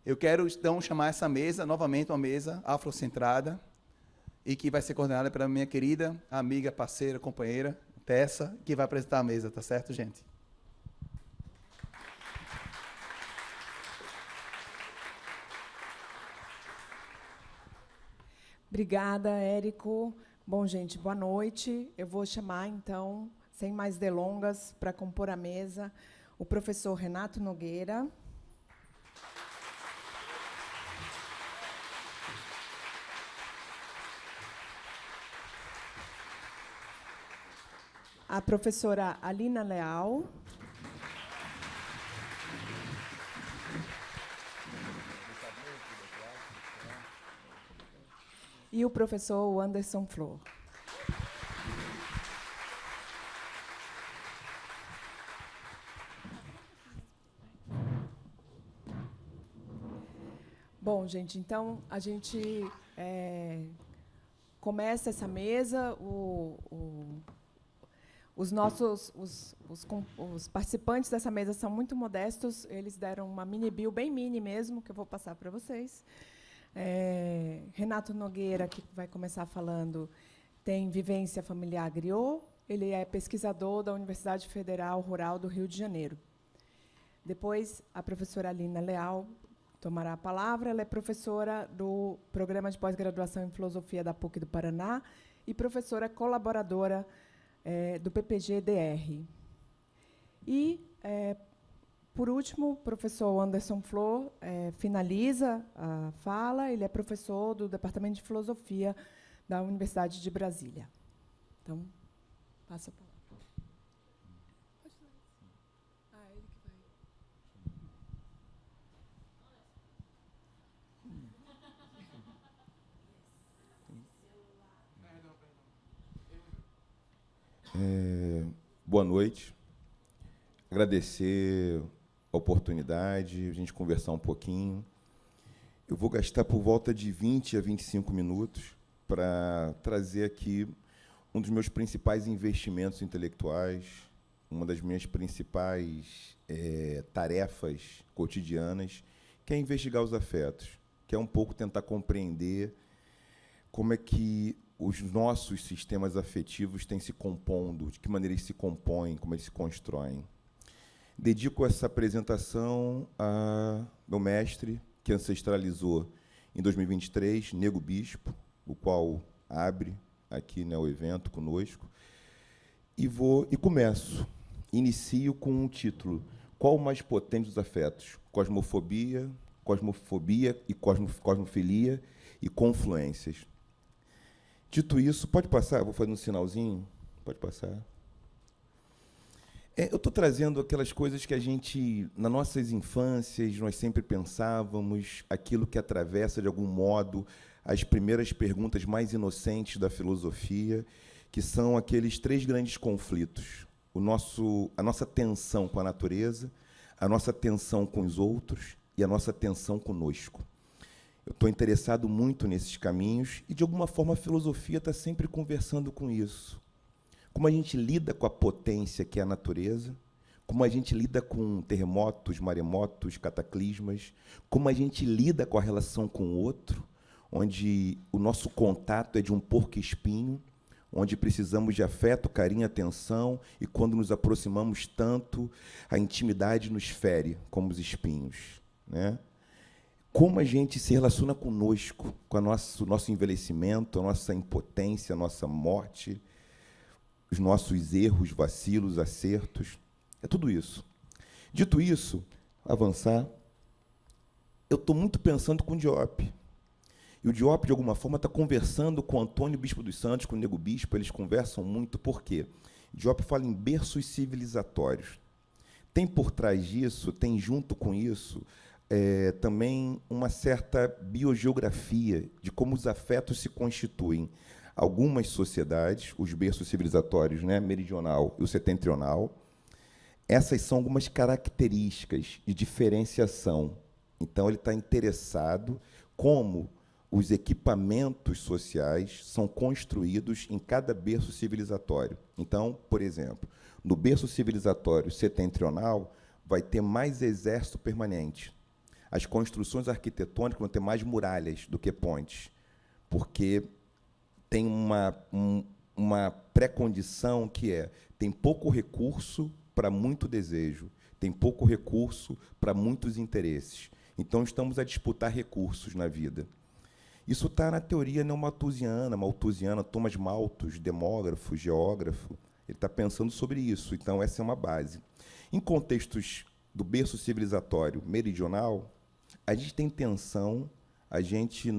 Eu quero, então, chamar essa mesa, novamente, uma mesa afrocentrada, e que vai ser coordenada pela minha querida amiga, parceira, companheira, Tessa, que vai apresentar a mesa, tá certo, gente? Obrigada, Érico. Bom, gente, boa noite. Eu vou chamar, então, sem mais delongas, para compor a mesa, o professor Renato Nogueira. A professora Alina Leal. E o professor Anderson Flor. Bom, gente, então a gente começa essa mesa. Os participantes dessa mesa são muito modestos. Eles deram uma mini bio, bem mini mesmo, que eu vou passar para vocês. Renato Nogueira, que vai começar falando, tem vivência familiar griot. Ele é pesquisador da Universidade Federal Rural do Rio de Janeiro. Depois, a professora Alina Leal tomará a palavra. Ela é professora do Programa de Pós-Graduação em Filosofia da PUC do Paraná e professora colaboradora do PPG-DR. E, por último, o professor Anderson Flor finaliza a fala. Ele é professor do Departamento de Filosofia da Universidade de Brasília. Então, passa a palavra. Pode ler. Ele que vai. Boa noite. Agradecer a oportunidade, a gente conversar um pouquinho. Eu vou gastar por volta de 20 a 25 minutos para trazer aqui um dos meus principais investimentos intelectuais, uma das minhas principais tarefas cotidianas, que é investigar os afetos, que é um pouco tentar compreender como é que os nossos sistemas afetivos têm se compondo, de que maneira eles se compõem, como eles se constroem. Dedico essa apresentação a meu mestre, que ancestralizou em 2023, Nego Bispo, o qual abre aqui, né, o evento conosco, e começo. Inicio com um título: Qual o mais potente dos afetos? Cosmofobia e cosmofilia e confluências. Dito isso, pode passar? Vou fazer um sinalzinho. Pode passar. Eu estou trazendo aquelas coisas que a gente, nas nossas infâncias, nós sempre pensávamos, aquilo que atravessa, de algum modo, as primeiras perguntas mais inocentes da filosofia, que são aqueles 3 grandes conflitos: a nossa tensão com a natureza, a nossa tensão com os outros e a nossa tensão conosco. Eu estou interessado muito nesses caminhos e, de alguma forma, a filosofia está sempre conversando com isso. Como a gente lida com a potência que é a natureza, como a gente lida com terremotos, maremotos, cataclismas, como a gente lida com a relação com o outro, onde o nosso contato é de um porco-espinho, onde precisamos de afeto, carinho, atenção, e quando nos aproximamos tanto, a intimidade nos fere, como os espinhos, né? Como a gente se relaciona conosco, com o nosso envelhecimento, a nossa impotência, a nossa morte, os nossos erros, vacilos, acertos, é tudo isso. Dito isso, avançar, eu estou muito pensando com o Diop. E o Diop, de alguma forma, está conversando com Antônio Bispo dos Santos, com o Nego Bispo. Eles conversam muito, por quê? Diop fala em berços civilizatórios. Tem por trás disso, tem junto com isso, também uma certa biogeografia de como os afetos se constituem. Algumas sociedades, os berços civilizatórios, né, meridional e o setentrional, essas são algumas características de diferenciação. Então, ele está interessado como os equipamentos sociais são construídos em cada berço civilizatório. Então, por exemplo, no berço civilizatório setentrional, vai ter mais exército permanente. as construções arquitetônicas vão ter mais muralhas do que pontes, porque tem uma pré-condição que tem pouco recurso para muito desejo, tem pouco recurso para muitos interesses. Então, estamos a disputar recursos na vida. Isso está na teoria neomalthusiana, Thomas Malthus, demógrafo, geógrafo, ele está pensando sobre isso. Então, essa é uma base. Em contextos do berço civilizatório meridional, a gente tem tensão, a gente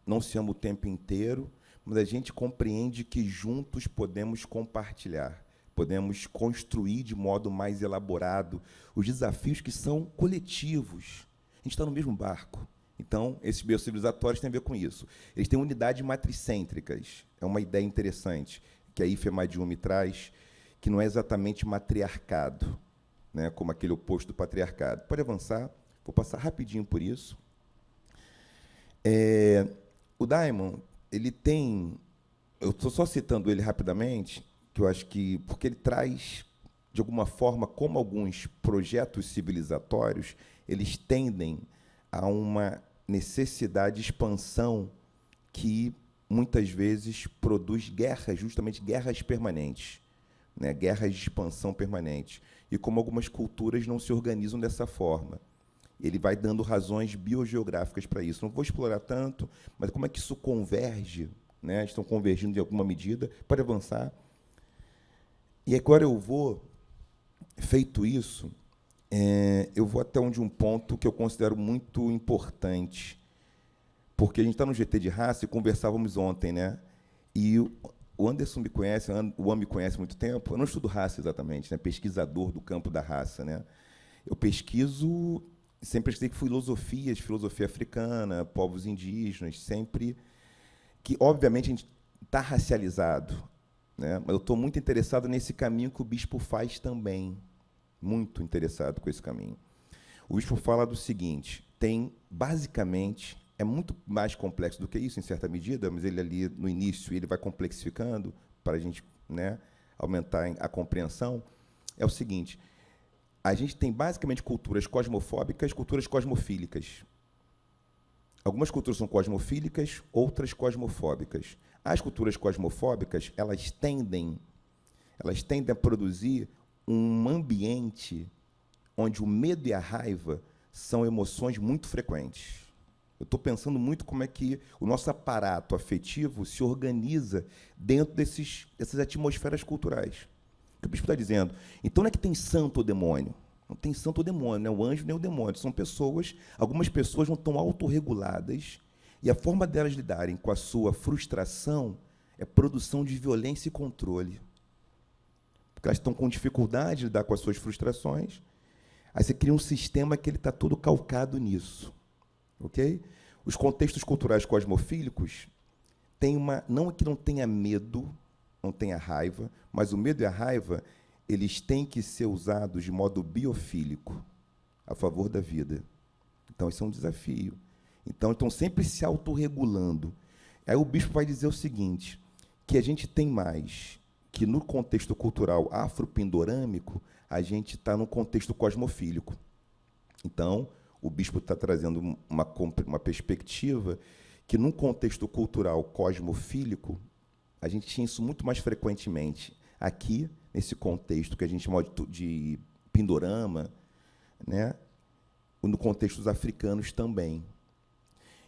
não se ama o tempo inteiro, mas a gente compreende que juntos podemos compartilhar, podemos construir de modo mais elaborado os desafios que são coletivos. A gente está no mesmo barco. Então, esses berços civilizatórios têm a ver com isso. Eles têm unidades matricêntricas. É uma ideia interessante que a Ifemadiumi traz, que não é exatamente matriarcado, né, como aquele oposto do patriarcado. Pode avançar, vou passar rapidinho por isso. O Diamond, ele tem... Eu estou só citando ele rapidamente, que eu acho que... Porque ele traz, de alguma forma, como alguns projetos civilizatórios, eles tendem a uma necessidade de expansão que, muitas vezes, produz guerras, justamente guerras permanentes, né? Guerras de expansão permanente. E como algumas culturas não se organizam dessa forma. Ele vai dando razões biogeográficas para isso. Não vou explorar tanto, mas como é que isso converge, né? Estão convergindo de alguma medida. Pode avançar. E agora eu vou, feito isso, eu vou até um ponto que eu considero muito importante, porque a gente está no GT de raça e conversávamos ontem, né? E o Anderson me conhece, o Am me conhece há muito tempo. Eu não estudo raça exatamente, né? Pesquisador do campo da raça, né? Eu pesquiso, sempre estudei filosofia africana, povos indígenas, sempre que, obviamente, a gente está racializado, né? Mas eu estou muito interessado nesse caminho que o bispo faz também. Muito interessado com esse caminho. O bispo fala do seguinte, basicamente, é muito mais complexo do que isso, em certa medida, mas ele ali, no início, ele vai complexificando para a gente, né, aumentar a compreensão, é o seguinte, a gente tem, basicamente, culturas cosmofóbicas, culturas cosmofílicas. Algumas culturas são cosmofílicas, outras cosmofóbicas. As culturas cosmofóbicas, elas tendem a produzir um ambiente onde o medo e a raiva são emoções muito frequentes. Eu estou pensando muito como é que o nosso aparato afetivo se organiza dentro dessas atmosferas culturais. O que o bispo está dizendo? Então, não é que tem santo ou demônio. Não tem santo ou demônio, não é o anjo nem o demônio. São pessoas, algumas pessoas não estão autorreguladas, e a forma delas lidarem com a sua frustração é produção de violência e controle. Porque elas estão com dificuldade de lidar com as suas frustrações, aí você cria um sistema que ele está todo calcado nisso. Okay? Os contextos culturais cosmofílicos não é que não tenha medo, não tenha raiva, mas o medo e a raiva, eles têm que ser usados de modo biofílico, a favor da vida. Então, isso é um desafio. Então, estão sempre se autorregulando. Aí o bispo vai dizer o seguinte, que a gente tem mais... que no contexto cultural afropindorâmico, a gente está num contexto cosmofílico. Então, o bispo está trazendo uma perspectiva que, num contexto cultural cosmofílico, a gente tinha isso muito mais frequentemente. Aqui, nesse contexto que a gente chama de pindorama, né? No contexto dos africanos também.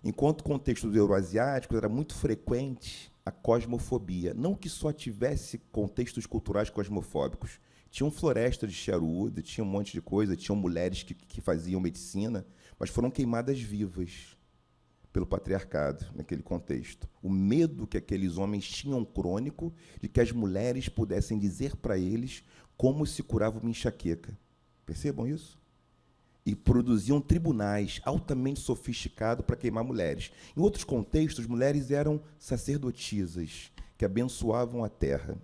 Enquanto o contexto dos euroasiáticos era muito frequente a cosmofobia. Não que só tivesse contextos culturais cosmofóbicos. Tinham floresta de charuda, tinha um monte de coisa, tinham mulheres que faziam medicina, mas foram queimadas vivas pelo patriarcado naquele contexto. O medo que aqueles homens tinham crônico de que as mulheres pudessem dizer para eles como se curava uma enxaqueca. Percebam isso? E produziam tribunais altamente sofisticados para queimar mulheres. Em outros contextos, mulheres eram sacerdotisas, que abençoavam a terra.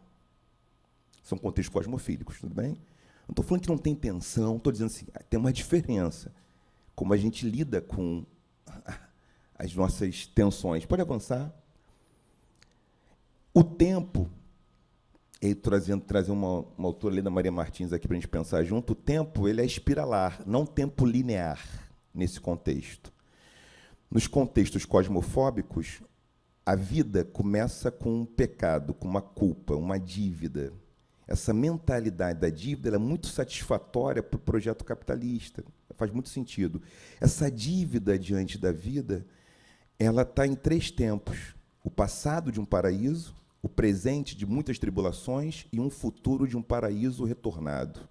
São contextos cosmofílicos, tudo bem? Não estou falando que não tem tensão, estou dizendo assim, tem uma diferença. Como a gente lida com as nossas tensões. Pode avançar. O tempo, trazer uma autora, Helena Maria Martins, aqui para a gente pensar junto, o tempo ele é espiralar, não tempo linear. nesse contexto. Nos contextos cosmofóbicos, a vida começa com um pecado, com uma culpa, uma dívida. Essa mentalidade da dívida ela é muito satisfatória para o projeto capitalista. Faz muito sentido. Essa dívida diante da vida, ela está em 3 tempos. O passado de um paraíso, o presente de muitas tribulações e um futuro de um paraíso retornado.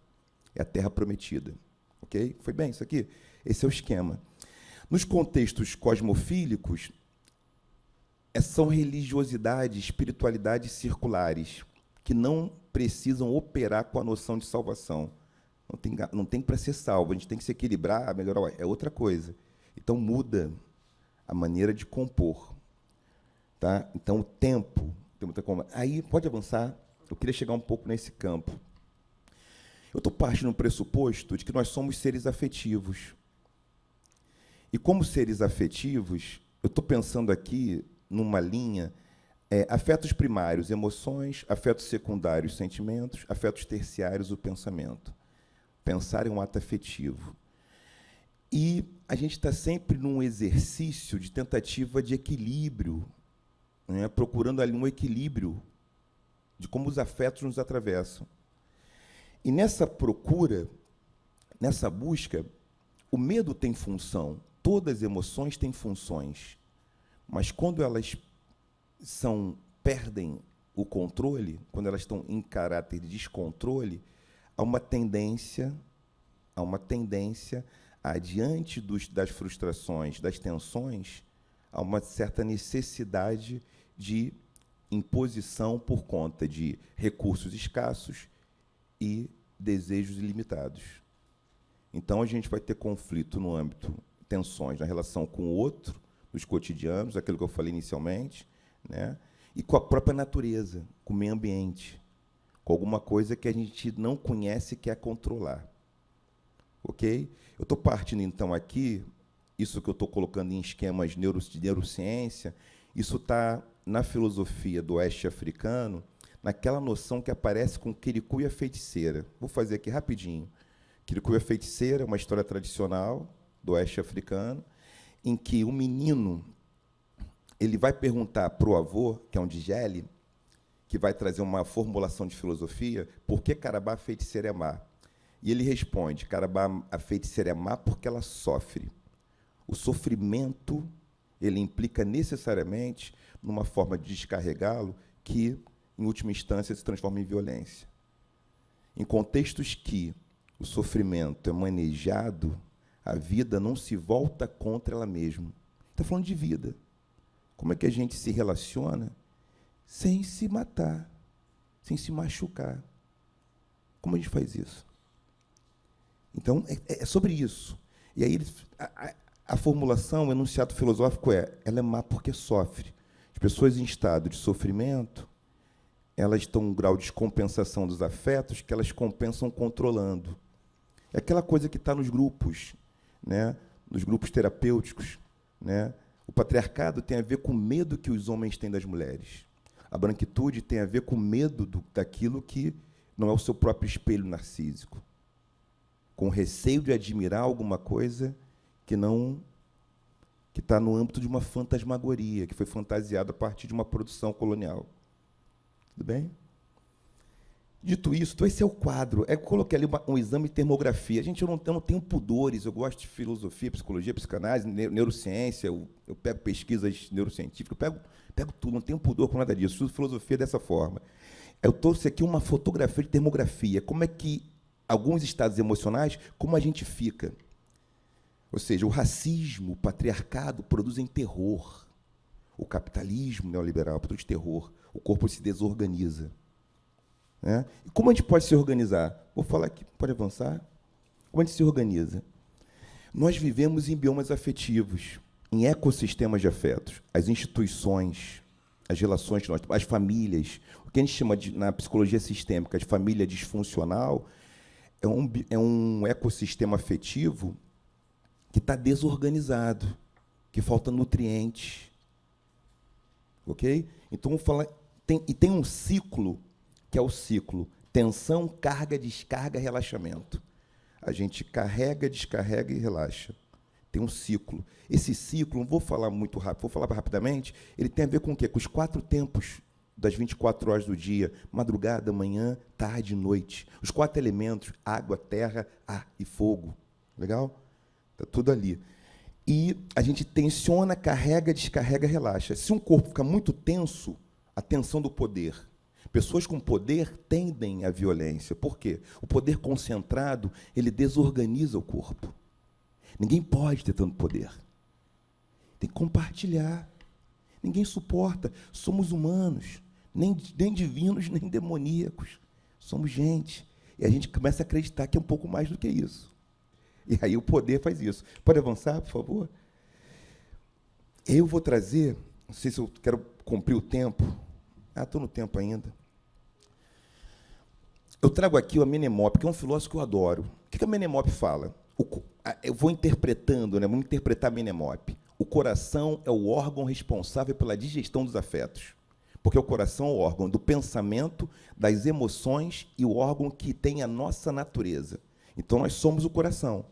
É a terra prometida. Ok? Foi bem isso aqui? Esse é o esquema. Nos contextos cosmofílicos, são religiosidades, espiritualidades circulares, que não precisam operar com a noção de salvação. Não tem para ser salvo, a gente tem que se equilibrar, melhorar, é outra coisa. Então, muda a maneira de compor. Tá? Então, o tempo... Aí, pode avançar, eu queria chegar um pouco nesse campo. Eu estou partindo do pressuposto de que nós somos seres afetivos. E, como seres afetivos, eu estou pensando aqui numa linha, afetos primários, emoções, afetos secundários, sentimentos, afetos terciários, o pensamento. Pensar é um ato afetivo. E a gente está sempre num exercício de tentativa de equilíbrio, né, procurando ali um equilíbrio de como os afetos nos atravessam. E nessa procura, nessa busca, o medo tem função, todas as emoções têm funções. Mas quando elas perdem o controle, quando elas estão em caráter de descontrole, há uma tendência a, diante das frustrações, das tensões, há uma certa necessidade de imposição por conta de recursos escassos e desejos ilimitados. Então, a gente vai ter conflito no âmbito, tensões na relação com o outro, dos cotidianos, aquilo que eu falei inicialmente, né? E com a própria natureza, com o meio ambiente, com alguma coisa que a gente não conhece e quer controlar. Ok? Eu estou partindo, então, aqui, isso que eu estou colocando em esquemas de neurociência, isso está na filosofia do oeste africano, naquela noção que aparece com Kirikou e a feiticeira. Vou fazer aqui rapidinho. Kirikou e a feiticeira é uma história tradicional do oeste africano, em que o menino ele vai perguntar para o avô, que é um Djele, que vai trazer uma formulação de filosofia, por que Carabá a feiticeira é má? E ele responde, Carabá a feiticeira é má porque ela sofre. O sofrimento ele implica necessariamente numa forma de descarregá-lo que, em última instância, se transforma em violência. Em contextos que o sofrimento é manejado, a vida não se volta contra ela mesma. Está falando de vida. Como é que a gente se relaciona sem se matar, sem se machucar? Como a gente faz isso? Então, é sobre isso. E aí, a formulação, o enunciado filosófico ela é má porque sofre. As pessoas em estado de sofrimento, elas estão em um grau de descompensação dos afetos que elas compensam controlando. É aquela coisa que está nos grupos, né? Nos grupos terapêuticos, né? O patriarcado tem a ver com o medo que os homens têm das mulheres. A branquitude tem a ver com o medo daquilo que não é o seu próprio espelho narcísico. Com receio de admirar alguma coisa que está no âmbito de uma fantasmagoria, que foi fantasiada a partir de uma produção colonial. Tudo bem? Dito isso, então esse é o quadro. Eu coloquei ali um exame de termografia. Gente, eu não tenho pudores, eu gosto de filosofia, psicologia, psicanálise, neurociência, eu pego pesquisas neurocientíficas, eu pego tudo, não tenho pudor com nada disso, estudo filosofia dessa forma. Eu trouxe aqui uma fotografia de termografia, como é que alguns estados emocionais, como a gente fica. Ou seja, o racismo, o patriarcado produzem terror. O capitalismo neoliberal produz terror. O corpo se desorganiza. Né? E como a gente pode se organizar? Vou falar aqui, pode avançar? Como a gente se organiza? Nós vivemos em biomas afetivos, em ecossistemas de afetos. As instituições, as relações que nós temos, as famílias, o que a gente chama na psicologia sistêmica de família disfuncional, é um ecossistema afetivo que está desorganizado, que falta nutrientes. Ok? Então, vamos falar... Tem um ciclo, que é o ciclo tensão, carga, descarga, relaxamento. A gente carrega, descarrega e relaxa. tem um ciclo. Esse ciclo, não vou falar muito rápido, vou falar rapidamente, ele tem a ver com o quê? Com os 4 tempos das 24 horas do dia, madrugada, manhã, tarde e noite. Os 4 elementos, água, terra, ar e fogo. Legal? Está tudo ali. E a gente tensiona, carrega, descarrega, relaxa. Se um corpo fica muito tenso, a tensão do poder. Pessoas com poder tendem à violência. Por quê? O poder concentrado, ele desorganiza o corpo. Ninguém pode ter tanto poder. Tem que compartilhar. Ninguém suporta. Somos humanos. Nem divinos, nem demoníacos. Somos gente. E a gente começa a acreditar que é um pouco mais do que isso. E aí o poder faz isso. Pode avançar, por favor? Eu vou trazer, não sei se eu quero cumprir o tempo. Estou no tempo ainda. Eu trago aqui o Amenemop, que é um filósofo que eu adoro. O que a Amenemop fala? Eu vou interpretando, né? Vamos interpretar Amenemop. O coração é o órgão responsável pela digestão dos afetos. Porque o coração é o órgão do pensamento, das emoções e o órgão que tem a nossa natureza. Então, nós somos o coração.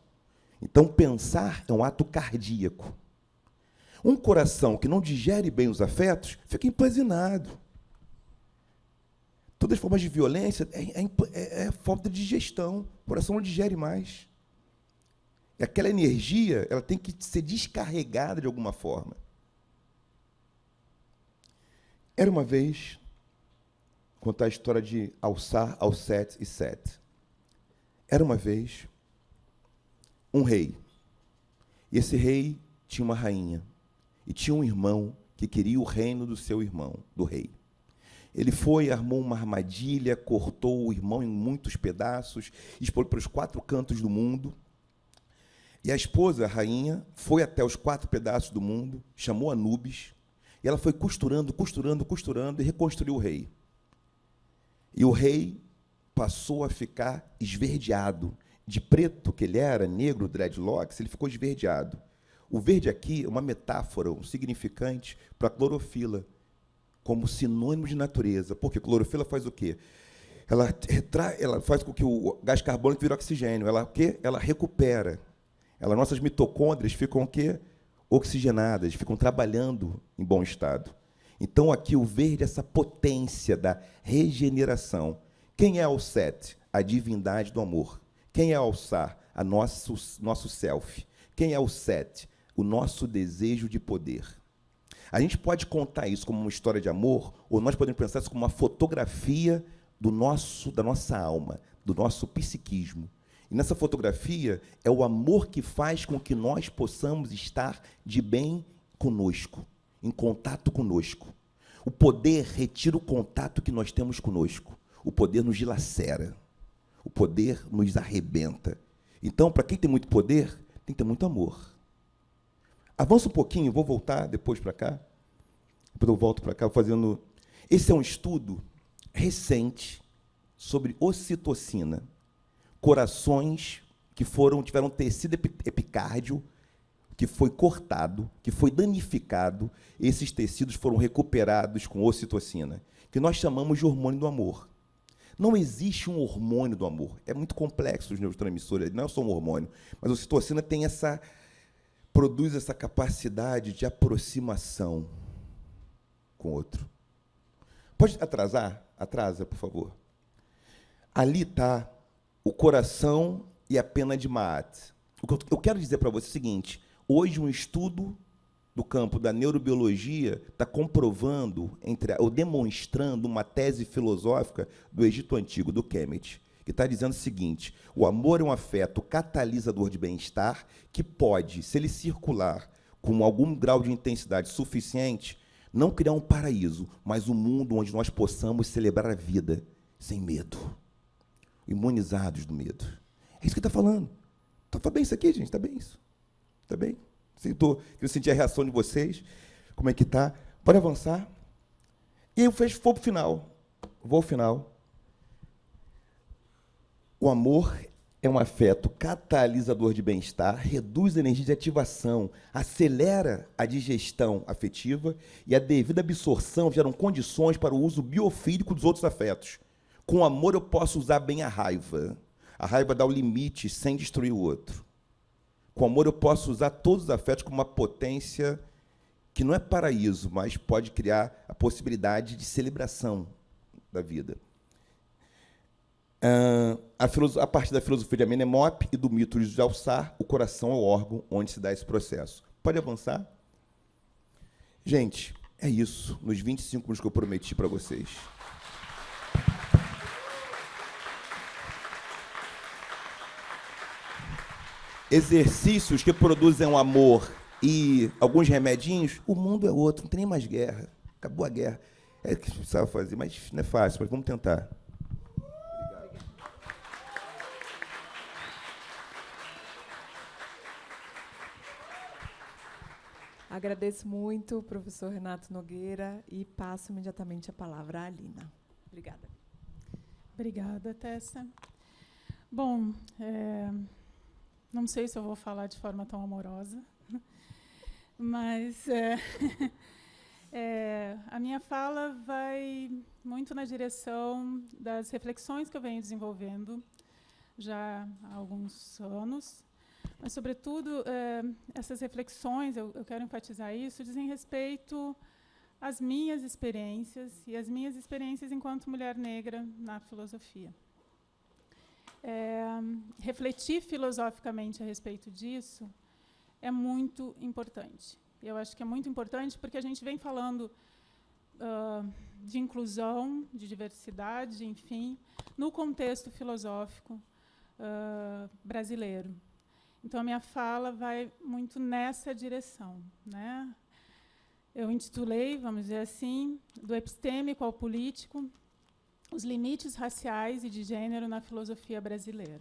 Então, pensar é um ato cardíaco. Um coração que não digere bem os afetos fica empanzinado. Todas as formas de violência é falta de digestão. O coração não digere mais. E aquela energia ela tem que ser descarregada de alguma forma. Era uma vez, contar a história de Alçar, Alcete e Sete. Era uma vez um rei. E esse rei tinha uma rainha. E tinha um irmão que queria o reino do seu irmão, do rei. Ele foi, armou uma armadilha, cortou o irmão em muitos pedaços, expôs para os 4 cantos do mundo. E a esposa, a rainha, foi até os 4 pedaços do mundo, chamou Anubis, e ela foi costurando e reconstruiu o rei. E o rei passou a ficar esverdeado. De preto que ele era, negro, dreadlocks, ele ficou esverdeado. O verde aqui é uma metáfora, um significante para a clorofila, como sinônimo de natureza. Porque clorofila faz o quê? Ela faz com que o gás carbônico vire oxigênio. Ela, o quê? Ela recupera. Nossas mitocôndrias ficam o quê? Oxigenadas, ficam trabalhando em bom estado. Então, aqui o verde é essa potência da regeneração. Quem é Alcete? A divindade do amor. Quem é Alçar? Nosso self. Quem é o Sete? O nosso desejo de poder. A gente pode contar isso como uma história de amor, ou nós podemos pensar isso como uma fotografia da nossa alma, do nosso psiquismo. E nessa fotografia é o amor que faz com que nós possamos estar de bem conosco, em contato conosco. O poder retira o contato que nós temos conosco. O poder nos dilacera. O poder nos arrebenta. Então, para quem tem muito poder, tem que ter muito amor. Avança um pouquinho, vou voltar depois para cá. Depois eu volto para cá fazendo... Esse é um estudo recente sobre ocitocina. Corações que tiveram tecido epicárdio, que foi cortado, que foi danificado, esses tecidos foram recuperados com ocitocina, que nós chamamos de hormônio do amor. Não existe um hormônio do amor. É muito complexo os neurotransmissores, não é só um hormônio, mas a ocitocina produz essa capacidade de aproximação com o outro. Pode atrasar? Atrasa, por favor. Ali está o coração e a pena de Maat. O que eu quero dizer para você é o seguinte: hoje um estudo do campo da neurobiologia está comprovando, ou demonstrando uma tese filosófica do Egito Antigo, do Kemet, que está dizendo o seguinte: o amor é um afeto catalisador de bem-estar que pode, se ele circular com algum grau de intensidade suficiente, não criar um paraíso, mas um mundo onde nós possamos celebrar a vida sem medo, imunizados do medo. É isso que está falando. Está bem isso aqui, gente? Está bem isso? Está bem? Eu senti a reação de vocês. Como é que está? Pode avançar. E eu vou para o final. Vou ao final. O amor é um afeto catalisador de bem-estar, reduz a energia de ativação, acelera a digestão afetiva e a devida absorção geram condições para o uso biofílico dos outros afetos. Com amor eu posso usar bem a raiva. A raiva dá o limite sem destruir o outro. Com amor eu posso usar todos os afetos como uma potência que não é paraíso, mas pode criar a possibilidade de celebração da vida. A partir da filosofia de Amenemop e do mito de Alçar, o coração é o órgão onde se dá esse processo. Pode avançar? Gente, é isso, nos 25 minutos que eu prometi para vocês. Exercícios que produzem um amor e alguns remedinhos, o mundo é outro, não tem nem mais guerra. Acabou a guerra. É o que precisava fazer, mas não é fácil, mas vamos tentar. Agradeço muito, professor Renato Nogueira, e passo imediatamente a palavra à Alina. Obrigada. Obrigada, Tessa. Bom, não sei se eu vou falar de forma tão amorosa, mas a minha fala vai muito na direção das reflexões que eu venho desenvolvendo já há alguns anos. Mas, sobretudo, essas reflexões, eu quero enfatizar isso, dizem respeito às minhas experiências e às minhas experiências enquanto mulher negra na filosofia. Refletir filosoficamente a respeito disso é muito importante. Eu acho que é muito importante porque a gente vem falando de inclusão, de diversidade, enfim, no contexto filosófico brasileiro. Então, a minha fala vai muito nessa direção, né? Eu intitulei, vamos dizer assim, do epistêmico ao político, os limites raciais e de gênero na filosofia brasileira.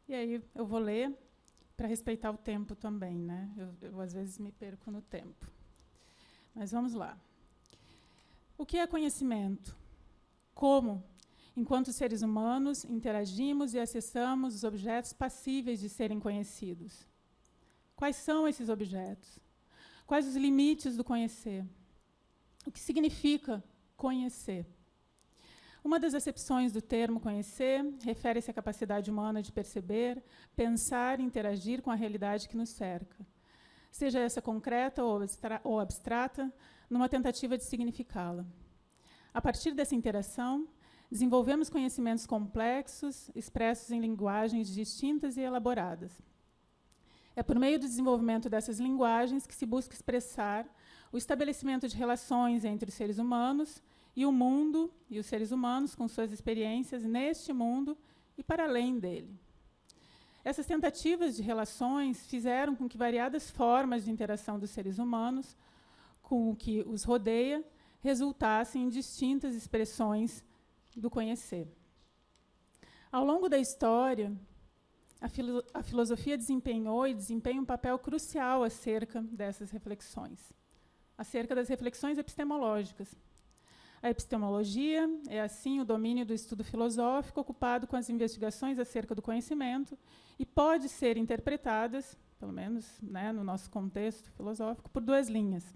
E aí eu vou ler para respeitar o tempo também, né? Eu às vezes me perco no tempo. Mas vamos lá. O que é conhecimento? Como, enquanto seres humanos, interagimos e acessamos os objetos passíveis de serem conhecidos? Quais são esses objetos? Quais os limites do conhecer? O que significa conhecer? Uma das acepções do termo conhecer refere-se à capacidade humana de perceber, pensar e interagir com a realidade que nos cerca, seja essa concreta ou abstrata, numa tentativa de significá-la. A partir dessa interação, desenvolvemos conhecimentos complexos, expressos em linguagens distintas e elaboradas. É por meio do desenvolvimento dessas linguagens que se busca expressar o estabelecimento de relações entre os seres humanos e o mundo, e os seres humanos com suas experiências neste mundo e para além dele. Essas tentativas de relações fizeram com que variadas formas de interação dos seres humanos com o que os rodeia resultassem em distintas expressões do conhecer. Ao longo da história, a filosofia desempenhou e desempenha um papel crucial acerca dessas reflexões, acerca das reflexões epistemológicas. A epistemologia é, assim, o domínio do estudo filosófico ocupado com as investigações acerca do conhecimento e pode ser interpretadas, pelo menos, né, no nosso contexto filosófico, por duas linhas.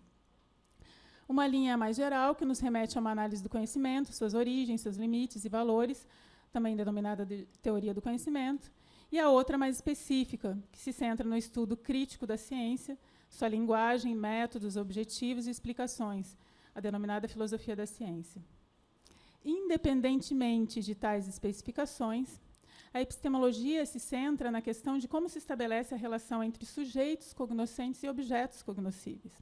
Uma linha mais geral, que nos remete a uma análise do conhecimento, suas origens, seus limites e valores, também denominada de teoria do conhecimento, e a outra mais específica, que se centra no estudo crítico da ciência, sua linguagem, métodos, objetivos e explicações, a denominada filosofia da ciência. Independentemente de tais especificações, a epistemologia se centra na questão de como se estabelece a relação entre sujeitos cognoscentes e objetos cognoscíveis.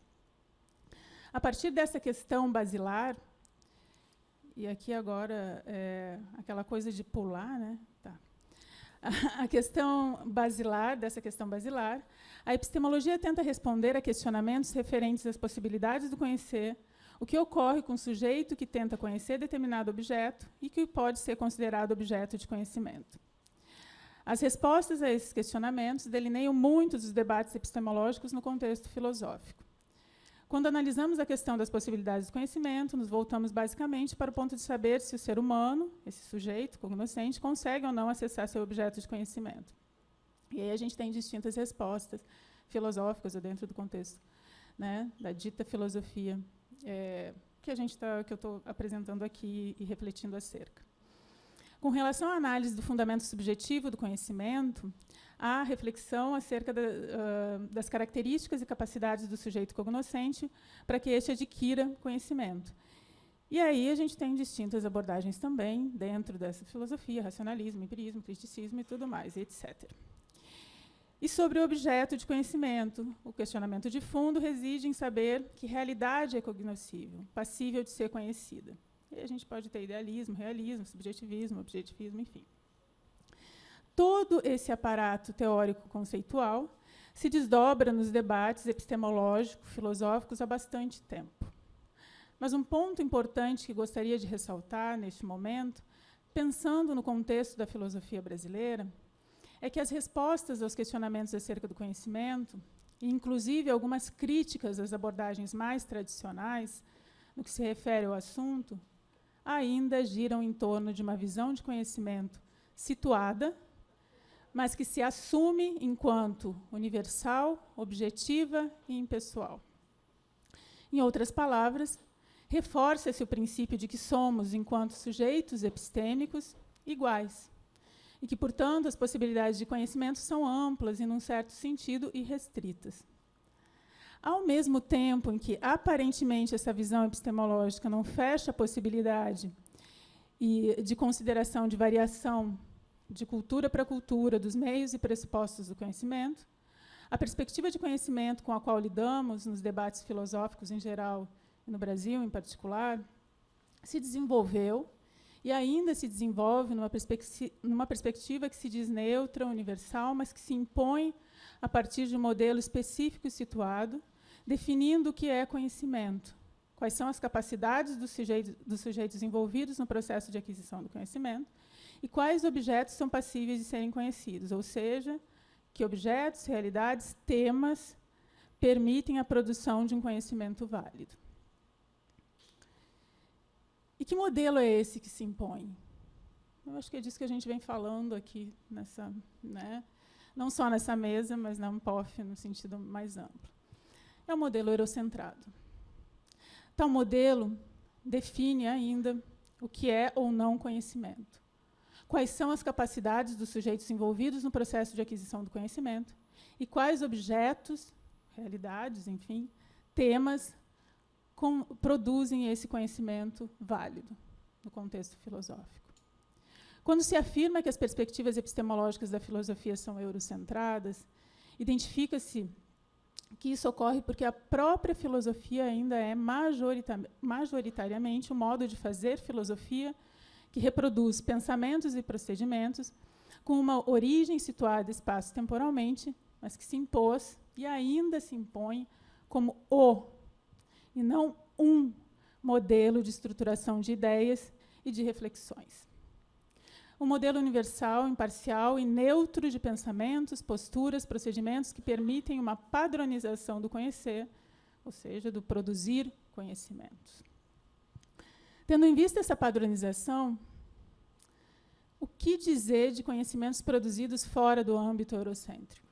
A partir dessa questão basilar, e aqui agora aquela coisa de pular, né? Tá. A questão basilar, dessa questão basilar, a epistemologia tenta responder a questionamentos referentes às possibilidades do conhecer, o que ocorre com o sujeito que tenta conhecer determinado objeto e que pode ser considerado objeto de conhecimento. As respostas a esses questionamentos delineiam muitos dos debates epistemológicos no contexto filosófico. Quando analisamos a questão das possibilidades do conhecimento, nos voltamos basicamente para o ponto de saber se o ser humano, esse sujeito cognoscente, consegue ou não acessar seu objeto de conhecimento. E aí a gente tem distintas respostas filosóficas dentro do contexto, né, da dita filosofia que eu estou apresentando aqui e refletindo acerca. Com relação à análise do fundamento subjetivo do conhecimento, há reflexão acerca das características e capacidades do sujeito cognoscente para que este adquira conhecimento. E aí a gente tem distintas abordagens também dentro dessa filosofia, racionalismo, empirismo, criticismo e tudo mais, etc. E sobre o objeto de conhecimento, o questionamento de fundo reside em saber que realidade é cognoscível, passível de ser conhecida. E a gente pode ter idealismo, realismo, subjetivismo, objetivismo, enfim. Todo esse aparato teórico-conceitual se desdobra nos debates epistemológicos, filosóficos há bastante tempo. Mas um ponto importante que gostaria de ressaltar neste momento, pensando no contexto da filosofia brasileira, é que as respostas aos questionamentos acerca do conhecimento, e inclusive algumas críticas às abordagens mais tradicionais, no que se refere ao assunto, ainda giram em torno de uma visão de conhecimento situada, mas que se assume enquanto universal, objetiva e impessoal. Em outras palavras, reforça-se o princípio de que somos, enquanto sujeitos epistêmicos, iguais, e que, portanto, as possibilidades de conhecimento são amplas e, num certo sentido, irrestritas. Ao mesmo tempo em que, aparentemente, essa visão epistemológica não fecha a possibilidade de consideração de variação de cultura para cultura dos meios e pressupostos do conhecimento, a perspectiva de conhecimento com a qual lidamos nos debates filosóficos em geral e no Brasil em particular, se desenvolveu e ainda se desenvolve numa perspectiva que se diz neutra, universal, mas que se impõe a partir de um modelo específico e situado, definindo o que é conhecimento, quais são as capacidades dos sujeitos envolvidos no processo de aquisição do conhecimento e quais objetos são passíveis de serem conhecidos, ou seja, que objetos, realidades, temas permitem a produção de um conhecimento válido. E que modelo é esse que se impõe? Eu acho que é disso que a gente vem falando aqui, não só nessa mesa, mas na ANPOF, no sentido mais amplo. É o modelo eurocentrado. Tal modelo define ainda o que é ou não conhecimento, quais são as capacidades dos sujeitos envolvidos no processo de aquisição do conhecimento e quais objetos, realidades, enfim, temas produzem esse conhecimento válido no contexto filosófico. Quando se afirma que as perspectivas epistemológicas da filosofia são eurocentradas, identifica-se que isso ocorre porque a própria filosofia ainda é majoritariamente um modo de fazer filosofia que reproduz pensamentos e procedimentos com uma origem situada espaço-temporalmente, mas que se impôs e ainda se impõe como e não um modelo de estruturação de ideias e de reflexões. Um modelo universal, imparcial e neutro de pensamentos, posturas, procedimentos que permitem uma padronização do conhecer, ou seja, do produzir conhecimentos. Tendo em vista essa padronização, o que dizer de conhecimentos produzidos fora do âmbito eurocêntrico?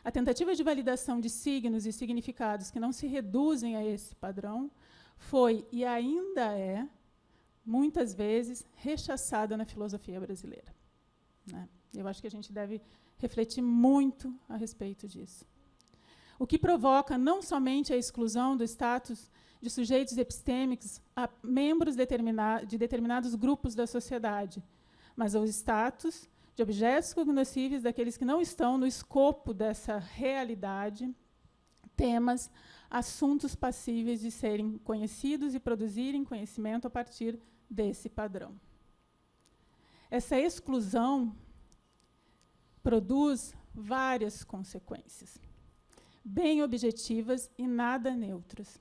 A tentativa de validação de signos e significados que não se reduzem a esse padrão foi, e ainda é, muitas vezes, rechaçada na filosofia brasileira. Eu acho que a gente deve refletir muito a respeito disso. O que provoca não somente a exclusão do status de sujeitos epistêmicos a membros de determinados grupos da sociedade, mas ao status de objetos cognoscíveis daqueles que não estão no escopo dessa realidade, temas, assuntos passíveis de serem conhecidos e produzirem conhecimento a partir desse padrão. Essa exclusão produz várias consequências, bem objetivas e nada neutras,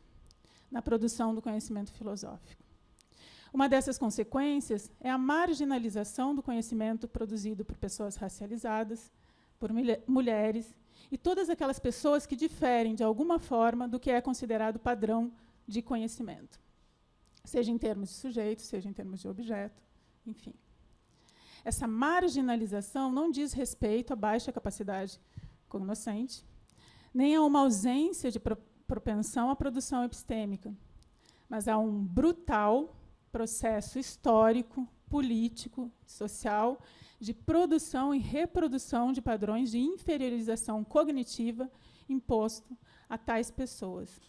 na produção do conhecimento filosófico. Uma dessas consequências é a marginalização do conhecimento produzido por pessoas racializadas, por mulheres e todas aquelas pessoas que diferem, de alguma forma, do que é considerado padrão de conhecimento, seja em termos de sujeito, seja em termos de objeto, enfim. Essa marginalização não diz respeito à baixa capacidade cognoscente, nem a uma ausência de propensão à produção epistêmica, mas a um brutal processo histórico, político, social, de produção e reprodução de padrões de inferiorização cognitiva imposto a tais pessoas,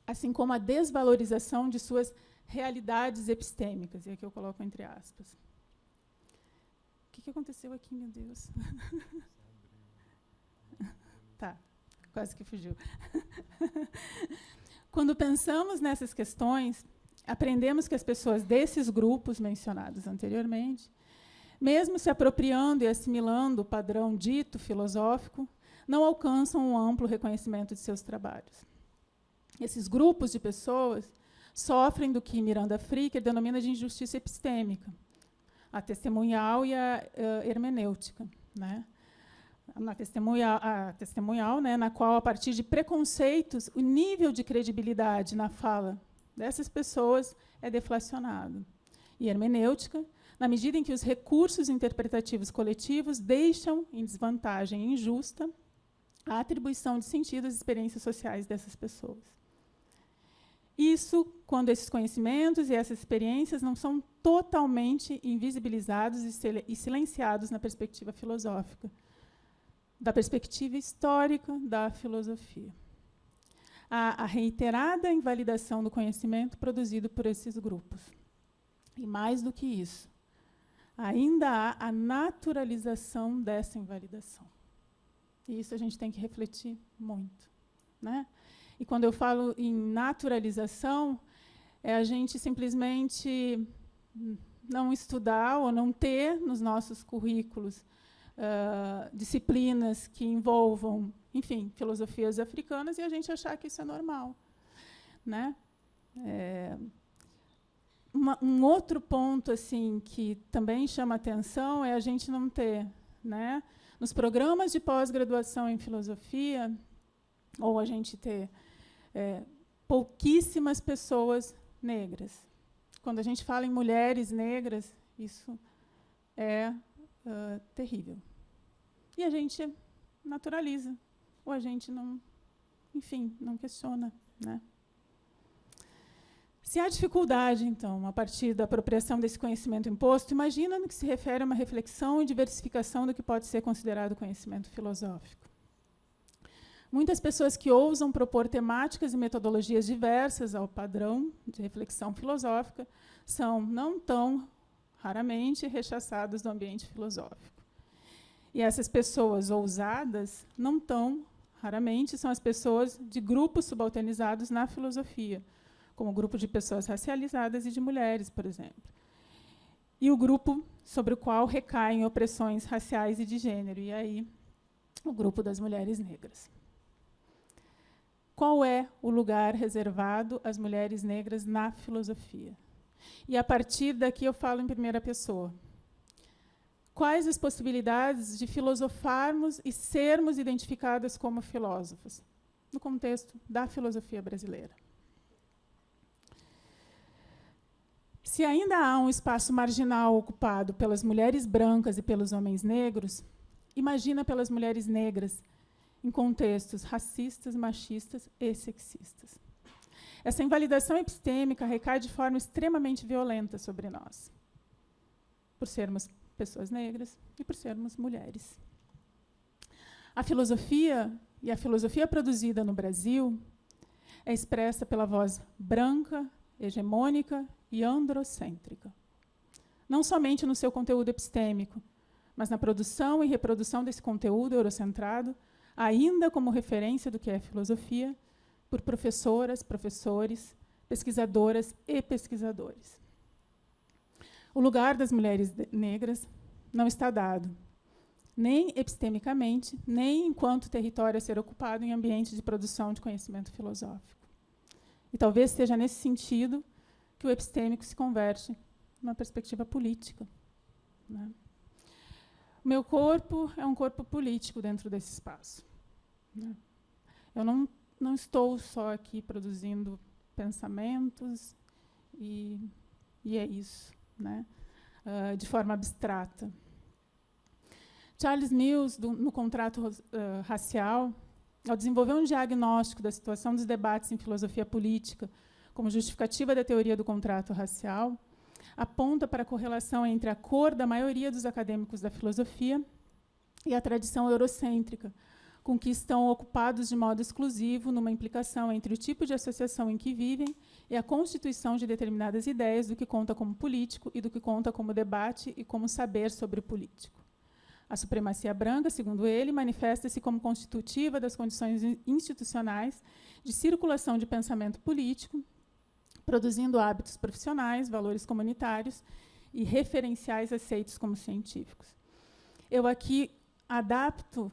assim como a desvalorização de suas realidades epistêmicas. E aqui eu coloco entre aspas. O que aconteceu aqui, meu Deus? Tá, quase que fugiu. Quando pensamos nessas questões, aprendemos que as pessoas desses grupos mencionados anteriormente, mesmo se apropriando e assimilando o padrão dito filosófico, não alcançam um amplo reconhecimento de seus trabalhos. Esses grupos de pessoas sofrem do que Miranda Fricker denomina de injustiça epistêmica, a testemunhal e a hermenêutica, né? A testemunhal, né, na qual, a partir de preconceitos, o nível de credibilidade na fala dessas pessoas é deflacionado. E hermenêutica, na medida em que os recursos interpretativos coletivos deixam em desvantagem injusta a atribuição de sentido às experiências sociais dessas pessoas. Isso quando esses conhecimentos e essas experiências não são totalmente invisibilizados e silenciados na perspectiva filosófica, da perspectiva histórica da filosofia. A reiterada invalidação do conhecimento produzido por esses grupos. E mais do que isso, ainda há a naturalização dessa invalidação. E isso a gente tem que refletir muito, né? E quando eu falo em naturalização, é a gente simplesmente não estudar ou não ter nos nossos currículos disciplinas que envolvam, enfim, filosofias africanas e a gente achar que isso é normal, né? Um outro ponto assim que também chama atenção é a gente não ter, né, nos programas de pós-graduação em filosofia, ou a gente ter pouquíssimas pessoas negras. Quando a gente fala em mulheres negras, isso é terrível. E a gente naturaliza, ou a gente não, enfim, não questiona, né? Se há dificuldade, então, a partir da apropriação desse conhecimento imposto, imagina no que se refere a uma reflexão e diversificação do que pode ser considerado conhecimento filosófico. Muitas pessoas que ousam propor temáticas e metodologias diversas ao padrão de reflexão filosófica são, não tão raramente, rechaçadas do ambiente filosófico. E essas pessoas ousadas, não tão raramente, são as pessoas de grupos subalternizados na filosofia, como o grupo de pessoas racializadas e de mulheres, por exemplo. E o grupo sobre o qual recaem opressões raciais e de gênero, e aí o grupo das mulheres negras. Qual é o lugar reservado às mulheres negras na filosofia? E, a partir daqui, eu falo em primeira pessoa. Quais as possibilidades de filosofarmos e sermos identificadas como filósofos, no contexto da filosofia brasileira? Se ainda há um espaço marginal ocupado pelas mulheres brancas e pelos homens negros, imagina pelas mulheres negras, em contextos racistas, machistas e sexistas. Essa invalidação epistêmica recai de forma extremamente violenta sobre nós, por sermos pessoas negras e por sermos mulheres. A filosofia, e a filosofia produzida no Brasil, é expressa pela voz branca, hegemônica e androcêntrica. Não somente no seu conteúdo epistêmico, mas na produção e reprodução desse conteúdo eurocentrado, ainda como referência do que é filosofia, por professoras, professores, pesquisadoras e pesquisadores. O lugar das mulheres negras não está dado, nem epistemicamente, nem enquanto território a ser ocupado em ambiente de produção de conhecimento filosófico. E talvez seja nesse sentido que o epistêmico se converte numa perspectiva política, né? O meu corpo é um corpo político dentro desse espaço, né? Eu não estou só aqui produzindo pensamentos e é isso, né? De forma abstrata. Charles Mills, no Contrato Racial, ao desenvolver um diagnóstico da situação dos debates em filosofia política como justificativa da teoria do contrato racial, aponta para a correlação entre a cor da maioria dos acadêmicos da filosofia e a tradição eurocêntrica, com que estão ocupados de modo exclusivo numa implicação entre o tipo de associação em que vivem e a constituição de determinadas ideias do que conta como político e do que conta como debate e como saber sobre o político. A supremacia branca, segundo ele, manifesta-se como constitutiva das condições institucionais de circulação de pensamento político, produzindo hábitos profissionais, valores comunitários e referenciais aceitos como científicos. Eu aqui adapto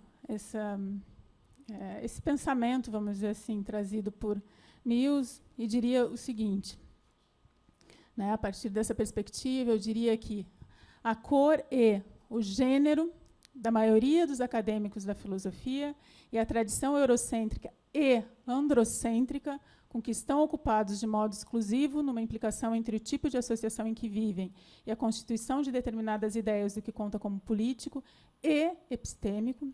esse pensamento, vamos dizer assim, trazido por Mills, e diria o seguinte, né, a partir dessa perspectiva, eu diria que a cor e o gênero da maioria dos acadêmicos da filosofia e a tradição eurocêntrica e androcêntrica, com que estão ocupados de modo exclusivo numa implicação entre o tipo de associação em que vivem e a constituição de determinadas ideias do que conta como político e epistêmico,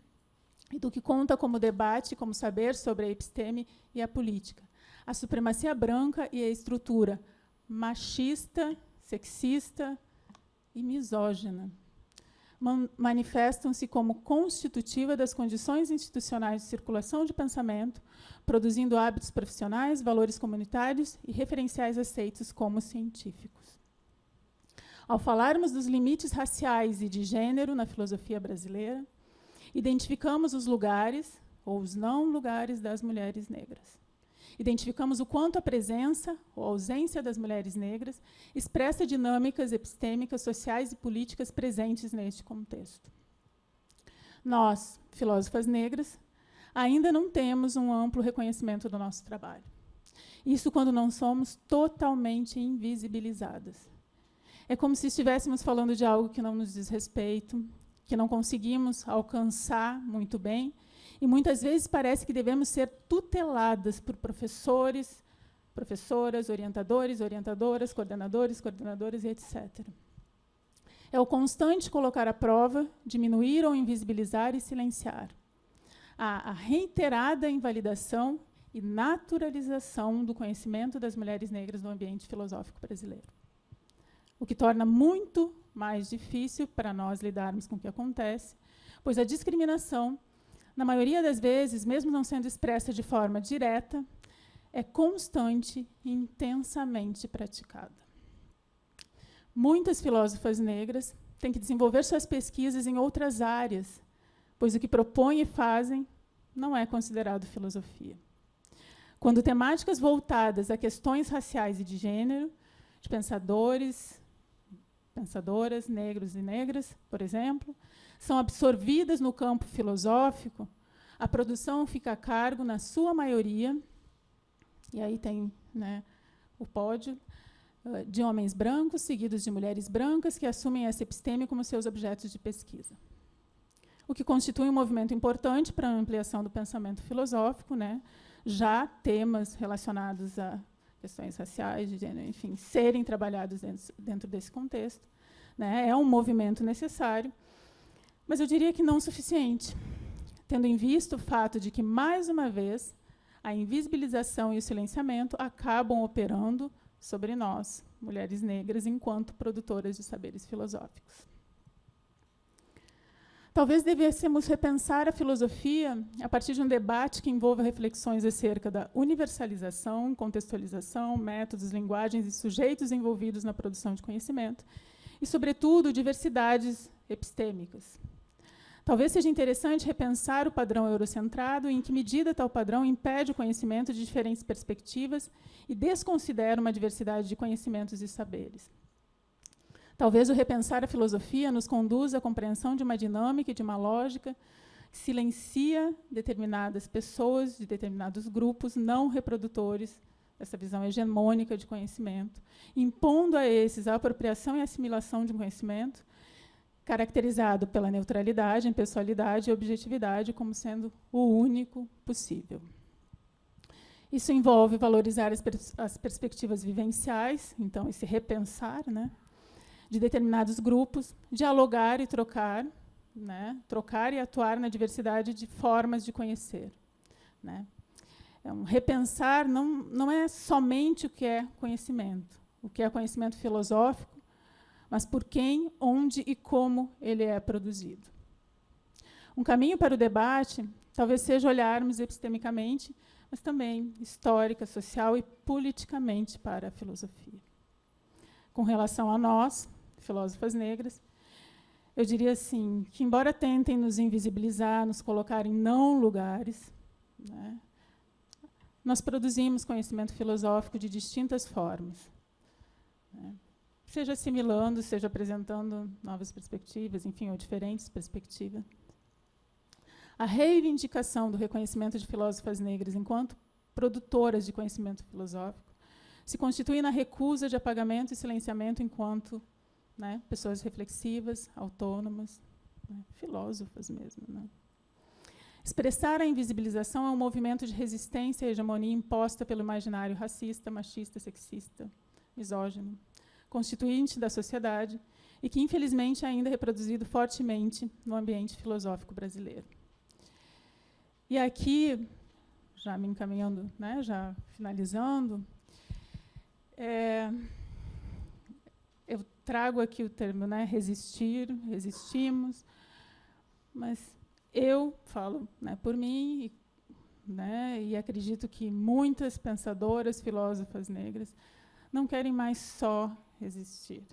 e do que conta como debate, como saber sobre a episteme e a política. A supremacia branca e a estrutura machista, sexista e misógina manifestam-se como constitutiva das condições institucionais de circulação de pensamento, produzindo hábitos profissionais, valores comunitários e referenciais aceitos como científicos. Ao falarmos dos limites raciais e de gênero na filosofia brasileira, identificamos os lugares, ou os não lugares, das mulheres negras. Identificamos o quanto a presença ou ausência das mulheres negras expressa dinâmicas epistêmicas, sociais e políticas presentes neste contexto. Nós, filósofas negras, ainda não temos um amplo reconhecimento do nosso trabalho. Isso quando não somos totalmente invisibilizadas. É como se estivéssemos falando de algo que não nos diz respeito, que não conseguimos alcançar muito bem, e muitas vezes parece que devemos ser tuteladas por professores, professoras, orientadores, orientadoras, coordenadores, coordenadoras, e etc. É o constante colocar à prova, diminuir ou invisibilizar e silenciar. A reiterada invalidação e naturalização do conhecimento das mulheres negras no ambiente filosófico brasileiro. O que torna muito mais difícil para nós lidarmos com o que acontece, pois a discriminação, na maioria das vezes, mesmo não sendo expressa de forma direta, é constante e intensamente praticada. Muitas filósofas negras têm que desenvolver suas pesquisas em outras áreas, pois o que propõem e fazem não é considerado filosofia. Quando temáticas voltadas a questões raciais e de gênero, de pensadores, pensadoras, negros e negras, por exemplo, são absorvidas no campo filosófico, a produção fica a cargo, na sua maioria, e aí tem, né, o pódio, de homens brancos, seguidos de mulheres brancas, que assumem essa episteme como seus objetos de pesquisa. O que constitui um movimento importante para a ampliação do pensamento filosófico, né, já temas relacionados a questões raciais, de gênero, enfim, serem trabalhados dentro desse contexto, né, é um movimento necessário, mas eu diria que não suficiente, tendo em vista o fato de que, mais uma vez, a invisibilização e o silenciamento acabam operando sobre nós, mulheres negras, enquanto produtoras de saberes filosóficos. Talvez devêssemos repensar a filosofia a partir de um debate que envolva reflexões acerca da universalização, contextualização, métodos, linguagens e sujeitos envolvidos na produção de conhecimento, e, sobretudo, diversidades epistêmicas. Talvez seja interessante repensar o padrão eurocentrado e em que medida tal padrão impede o conhecimento de diferentes perspectivas e desconsidera uma diversidade de conhecimentos e saberes. Talvez o repensar a filosofia nos conduza à compreensão de uma dinâmica e de uma lógica que silencia determinadas pessoas, de determinados grupos não reprodutores dessa visão hegemônica de conhecimento, impondo a esses a apropriação e assimilação de um conhecimento caracterizado pela neutralidade, impessoalidade e objetividade como sendo o único possível. Isso envolve valorizar as perspectivas vivenciais, então, esse repensar, né, de determinados grupos, dialogar e trocar, né, trocar e atuar na diversidade de formas de conhecer, né. Repensar não é somente o que é conhecimento. O que é conhecimento filosófico mas por quem, onde e como ele é produzido. Um caminho para o debate talvez seja olharmos epistemicamente, mas também histórica, social e politicamente para a filosofia. Com relação a nós, filósofas negras, eu diria assim, que embora tentem nos invisibilizar, nos colocar em não lugares, né, nós produzimos conhecimento filosófico de distintas formas, né, seja assimilando, seja apresentando novas perspectivas, enfim, ou diferentes perspectivas. A reivindicação do reconhecimento de filósofas negras enquanto produtoras de conhecimento filosófico se constitui na recusa de apagamento e silenciamento enquanto, né, pessoas reflexivas, autônomas, né, filósofas mesmo. Né. Expressar a invisibilização é um movimento de resistência à hegemonia imposta pelo imaginário racista, machista, sexista, misógino, constituinte da sociedade e que, infelizmente, ainda é reproduzido fortemente no ambiente filosófico brasileiro. E aqui, já me encaminhando, né, já finalizando, eu trago aqui o termo, né, resistir, resistimos, mas eu falo, né, por mim, né, e acredito que muitas pensadoras, filósofas negras, não querem mais só resistir.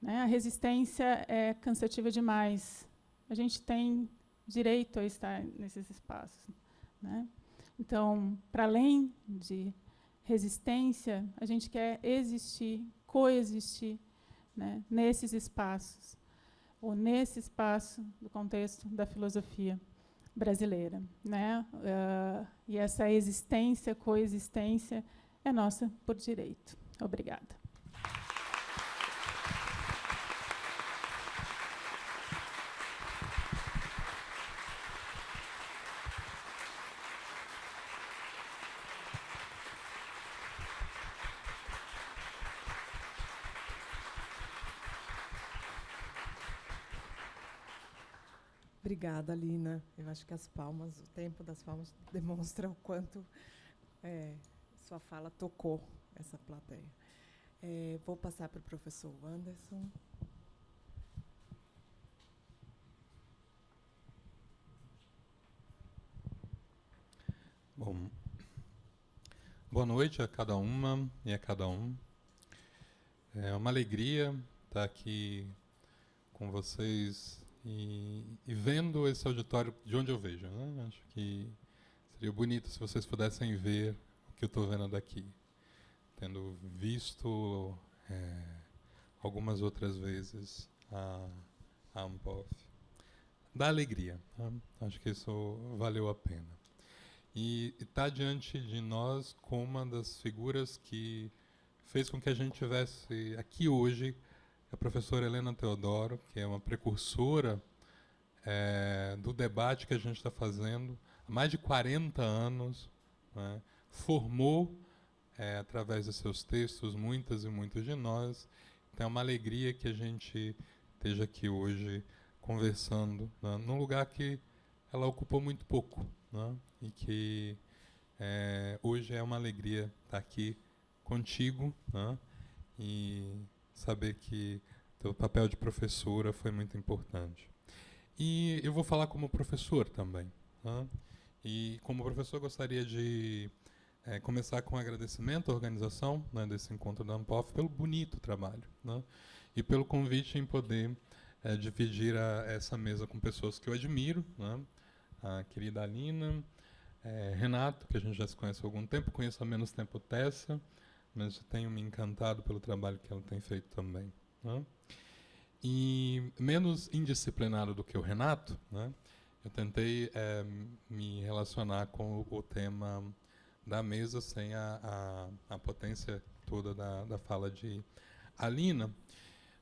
Né? A resistência é cansativa demais. A gente tem direito a estar nesses espaços. Né? Então, para além de resistência, a gente quer existir, coexistir, né, nesses espaços, ou nesse espaço do contexto da filosofia brasileira. Né? E essa existência, coexistência, é nossa por direito. Obrigada. Obrigada, Alina. Eu acho que as palmas, o tempo das palmas demonstra o quanto sua fala tocou essa plateia. Vou passar para o professor Anderson. Bom, boa noite a cada uma e a cada um. É uma alegria estar aqui com vocês e vendo esse auditório de onde eu vejo. Né? Acho que seria bonito se vocês pudessem ver o que eu estou vendo daqui. Tendo visto algumas outras vezes a Ampof. Dá alegria. Né? Acho que isso valeu a pena. E está diante de nós como uma das figuras que fez com que a gente tivesse aqui hoje a professora Helena Teodoro, que é uma precursora do debate que a gente está fazendo há mais de 40 anos, né? Formou, através de seus textos, muitas e muitos de nós. Então é uma alegria que a gente esteja aqui hoje conversando, né? Num lugar que ela ocupou muito pouco, né? E que hoje é uma alegria estar aqui contigo, né? E saber que o papel de professora foi muito importante. E eu vou falar como professor também. Né? E como professor gostaria de começar com um agradecimento à organização, né, desse encontro da Ampof pelo bonito trabalho, né? E pelo convite em poder dividir essa mesa com pessoas que eu admiro, né? A querida Alina, Renato, que a gente já se conhece há algum tempo, conheço há menos tempo Tessa, mas tenho me encantado pelo trabalho que ela tem feito também. Né? E menos indisciplinado do que o Renato, né, eu tentei me relacionar com o tema da mesa sem a potência toda da fala de Alina,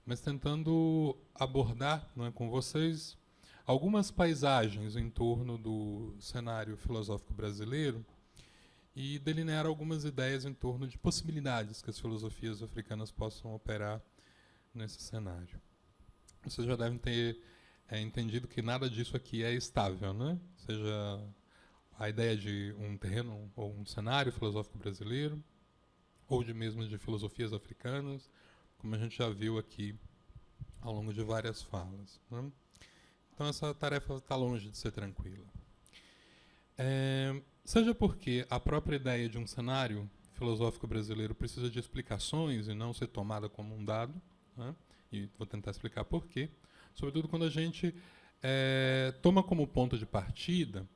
mas tentando abordar, né, com vocês algumas paisagens em torno do cenário filosófico brasileiro e delinear algumas ideias em torno de possibilidades que as filosofias africanas possam operar nesse cenário. Vocês já devem ter entendido que nada disso aqui é estável, né? Seja a ideia de um terreno ou um cenário filosófico brasileiro, ou de mesmo de filosofias africanas, como a gente já viu aqui ao longo de várias falas, né? Então, essa tarefa está longe de ser tranquila. Seja porque a própria ideia de um cenário filosófico brasileiro precisa de explicações e não ser tomada como um dado, né? E vou tentar explicar por quê. Sobretudo quando a gente toma como ponto de partida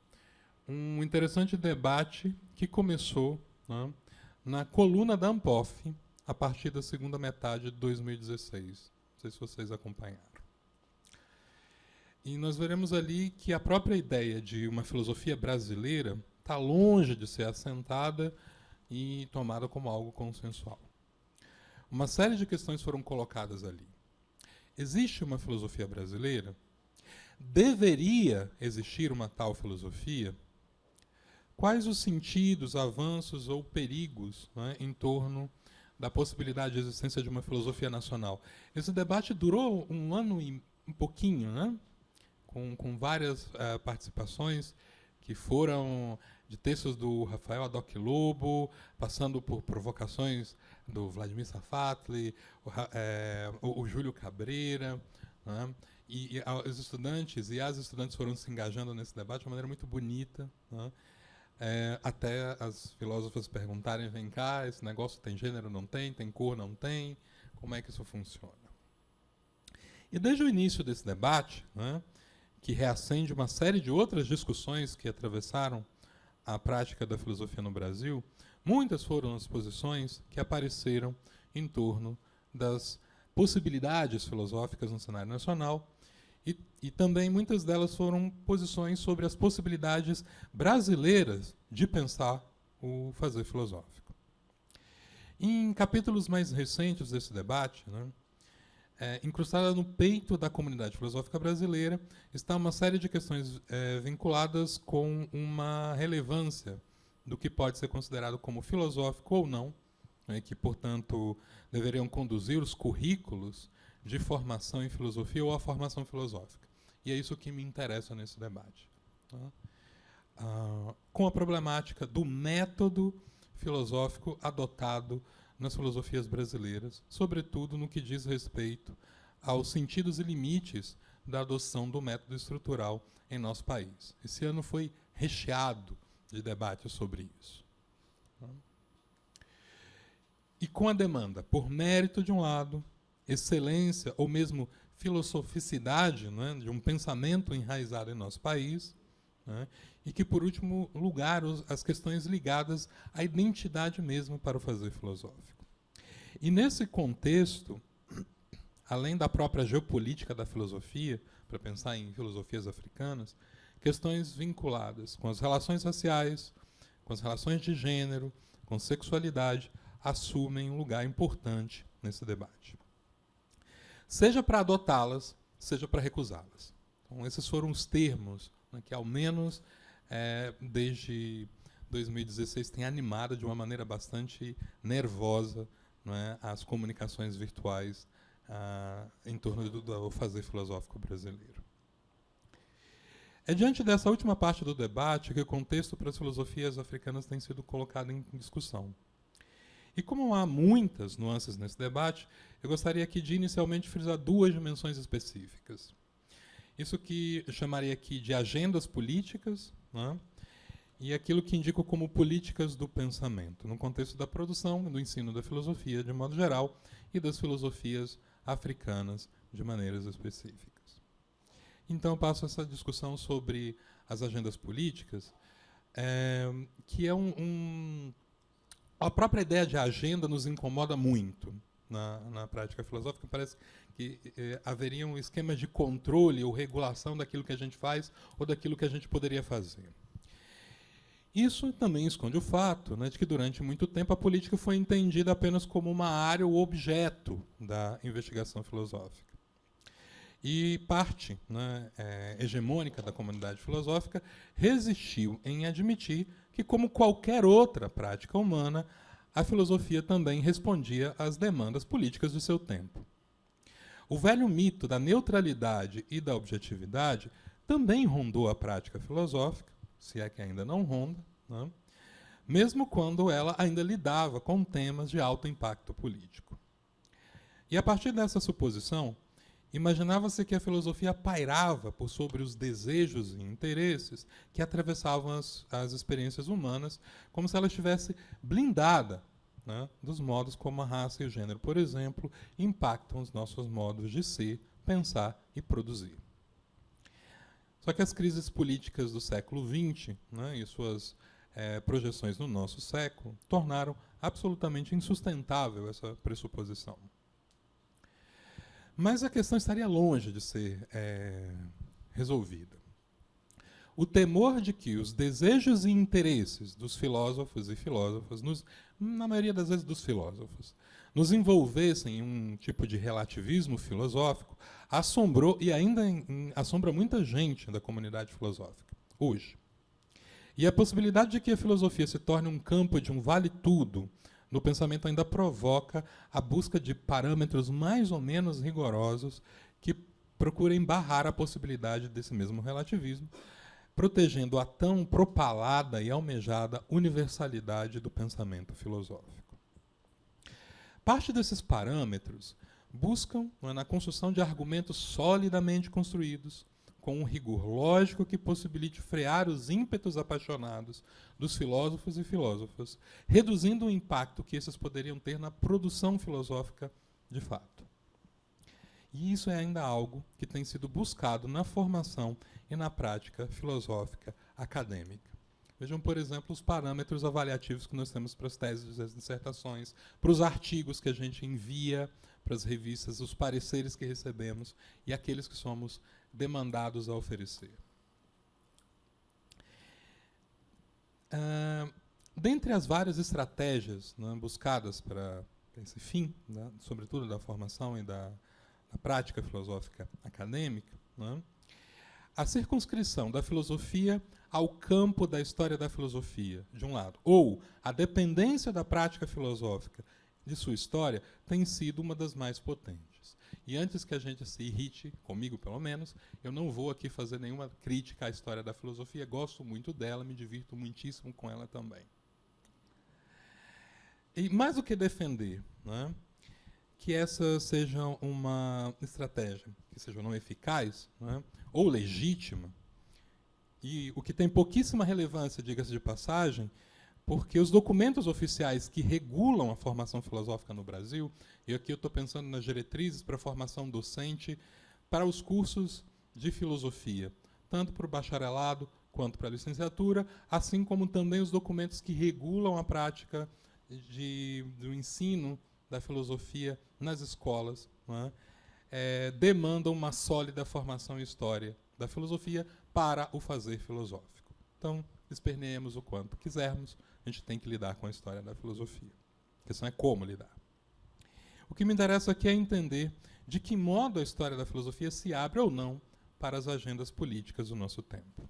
um interessante debate que começou, né, na coluna da Ampof, a partir da segunda metade de 2016. Não sei se vocês acompanharam. E nós veremos ali que a própria ideia de uma filosofia brasileira está longe de ser assentada e tomada como algo consensual. Uma série de questões foram colocadas ali. Existe uma filosofia brasileira? Deveria existir uma tal filosofia? Quais os sentidos, avanços ou perigos, né, em torno da possibilidade de existência de uma filosofia nacional? Esse debate durou um ano e um pouquinho, né? Com várias participações que foram de textos do Rafael Adoc Lobo, passando por provocações do Vladimir Safatli, o Júlio Cabreira, né? E os estudantes e as estudantes foram se engajando nesse debate de uma maneira muito bonita, né? Até as filósofas perguntarem, vem cá, esse negócio tem gênero, não tem cor, não tem, como é que isso funciona? E desde o início desse debate, né, que reacende uma série de outras discussões que atravessaram a prática da filosofia no Brasil, muitas foram as posições que apareceram em torno das possibilidades filosóficas no cenário nacional, e também muitas delas foram posições sobre as possibilidades brasileiras de pensar o fazer filosófico. Em capítulos mais recentes desse debate, né, incrustada no peito da comunidade filosófica brasileira, está uma série de questões vinculadas com uma relevância do que pode ser considerado como filosófico ou não, né, que, portanto, deveriam conduzir os currículos de formação em filosofia ou a formação filosófica. E é isso que me interessa nesse debate, tá? Com a problemática do método filosófico adotado nas filosofias brasileiras, sobretudo no que diz respeito aos sentidos e limites da adoção do método estrutural em nosso país. Esse ano foi recheado de debates sobre isso. E com a demanda por mérito de um lado, excelência ou mesmo filosoficidade, né, de um pensamento enraizado em nosso país, né, e que, por último lugar, as questões ligadas à identidade mesmo para o fazer filosófico. E nesse contexto, além da própria geopolítica da filosofia, para pensar em filosofias africanas, questões vinculadas com as relações raciais, com as relações de gênero, com sexualidade, assumem um lugar importante nesse debate. Seja para adotá-las, seja para recusá-las. Então, esses foram os termos, né, que, ao menos desde 2016, têm animado de uma maneira bastante nervosa, né, as comunicações virtuais em torno do fazer filosófico brasileiro. É diante dessa última parte do debate que o contexto para as filosofias africanas tem sido colocado em discussão. E como há muitas nuances nesse debate, eu gostaria aqui de inicialmente frisar duas dimensões específicas. Isso que eu chamaria aqui de agendas políticas, né, e aquilo que indico como políticas do pensamento, no contexto da produção e do ensino da filosofia de modo geral e das filosofias africanas de maneiras específicas. Então eu passo essa discussão sobre as agendas políticas, que é a própria ideia de agenda nos incomoda muito na prática filosófica. Parece que haveriam esquemas de controle ou regulação daquilo que a gente faz ou daquilo que a gente poderia fazer. Isso também esconde o fato, né, de que durante muito tempo a política foi entendida apenas como uma área ou objeto da investigação filosófica. E parte, né, hegemônica da comunidade filosófica resistiu em admitir que, como qualquer outra prática humana, a filosofia também respondia às demandas políticas do seu tempo. O velho mito da neutralidade e da objetividade também rondou a prática filosófica, se é que ainda não ronda, né, mesmo quando ela ainda lidava com temas de alto impacto político. E a partir dessa suposição, Imaginava-se que a filosofia pairava por sobre os desejos e interesses que atravessavam as experiências humanas, como se ela estivesse blindada, né, dos modos como a raça e o gênero, por exemplo, impactam os nossos modos de ser, pensar e produzir. Só que as crises políticas do século XX, né, e suas projeções no nosso século tornaram absolutamente insustentável essa pressuposição. Mas a questão estaria longe de ser resolvida. O temor de que os desejos e interesses dos filósofos e filósofas, na maioria das vezes dos filósofos, nos envolvessem em um tipo de relativismo filosófico, assombrou e ainda assombra muita gente da comunidade filosófica, hoje. E a possibilidade de que a filosofia se torne um campo de um vale-tudo no pensamento ainda provoca a busca de parâmetros mais ou menos rigorosos que procurem barrar a possibilidade desse mesmo relativismo, protegendo a tão propalada e almejada universalidade do pensamento filosófico. Parte desses parâmetros buscam, na construção de argumentos solidamente construídos, com um rigor lógico que possibilite frear os ímpetos apaixonados dos filósofos e filósofas, reduzindo o impacto que esses poderiam ter na produção filosófica de fato. E isso é ainda algo que tem sido buscado na formação e na prática filosófica acadêmica. Vejam, por exemplo, os parâmetros avaliativos que nós temos para as teses e as dissertações, para os artigos que a gente envia para as revistas, os pareceres que recebemos e aqueles que somos demandados a oferecer. Dentre as várias estratégias, né, buscadas para esse fim, né, sobretudo da formação e da prática filosófica acadêmica, né, a circunscrição da filosofia ao campo da história da filosofia, de um lado, ou a dependência da prática filosófica de sua história, tem sido uma das mais potentes. E antes que a gente se irrite, comigo pelo menos, eu não vou aqui fazer nenhuma crítica à história da filosofia, gosto muito dela, me divirto muitíssimo com ela também. E mais do que defender, né, que essa seja uma estratégia que seja não eficaz, né, ou legítima, e o que tem pouquíssima relevância, diga-se de passagem, porque os documentos oficiais que regulam a formação filosófica no Brasil, e aqui eu estou pensando nas diretrizes para a formação docente para os cursos de filosofia, tanto para o bacharelado quanto para a licenciatura, assim como também os documentos que regulam a prática do ensino da filosofia nas escolas, né, demandam uma sólida formação em história da filosofia para o fazer filosófico. Então, esperneemos o quanto quisermos, a gente tem que lidar com a história da filosofia. A questão é como lidar. O que me interessa aqui é entender de que modo a história da filosofia se abre ou não para as agendas políticas do nosso tempo.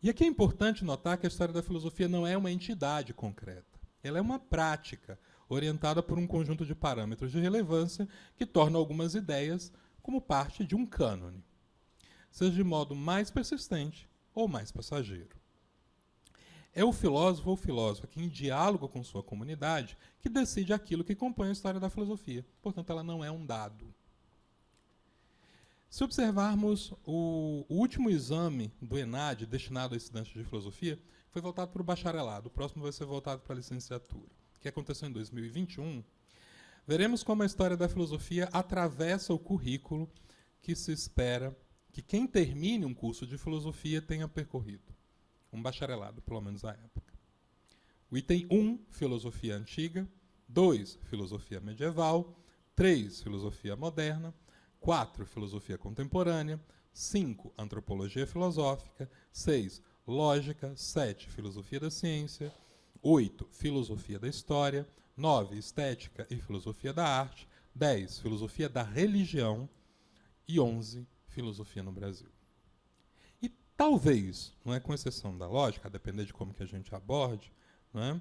E aqui é importante notar que a história da filosofia não é uma entidade concreta. Ela é uma prática orientada por um conjunto de parâmetros de relevância que tornam algumas ideias como parte de um cânone, seja de modo mais persistente ou mais passageiro. É o filósofo ou filósofa que, em diálogo com sua comunidade, que decide aquilo que compõe a história da filosofia. Portanto, ela não é um dado. Se observarmos o último exame do ENAD, destinado a estudantes de filosofia, foi voltado para o bacharelado. O próximo vai ser voltado para a licenciatura, que aconteceu em 2021. Veremos como a história da filosofia atravessa o currículo que se espera que quem termine um curso de filosofia tenha percorrido. Um bacharelado, pelo menos à época. O item 1, filosofia antiga. 2, filosofia medieval. 3, filosofia moderna. 4, filosofia contemporânea. 5, antropologia filosófica. 6, lógica. 7, filosofia da ciência. 8, filosofia da história. 9, estética e filosofia da arte. 10, filosofia da religião. E 11, filosofia no Brasil. Talvez, não é com exceção da lógica, a depender de como que a gente aborde, né,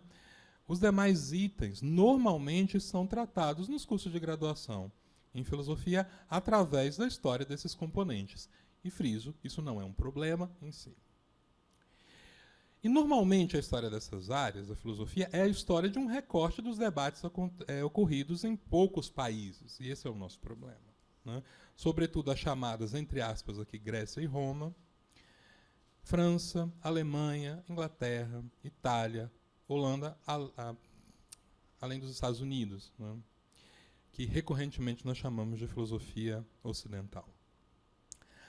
os demais itens normalmente são tratados nos cursos de graduação em filosofia através da história desses componentes. E friso, isso não é um problema em si. E normalmente a história dessas áreas da filosofia é a história de um recorte dos debates ocorridos em poucos países. E esse é o nosso problema. né, sobretudo as chamadas, entre aspas, aqui, Grécia e Roma, França, Alemanha, Inglaterra, Itália, Holanda, além dos Estados Unidos, né, que recorrentemente nós chamamos de filosofia ocidental.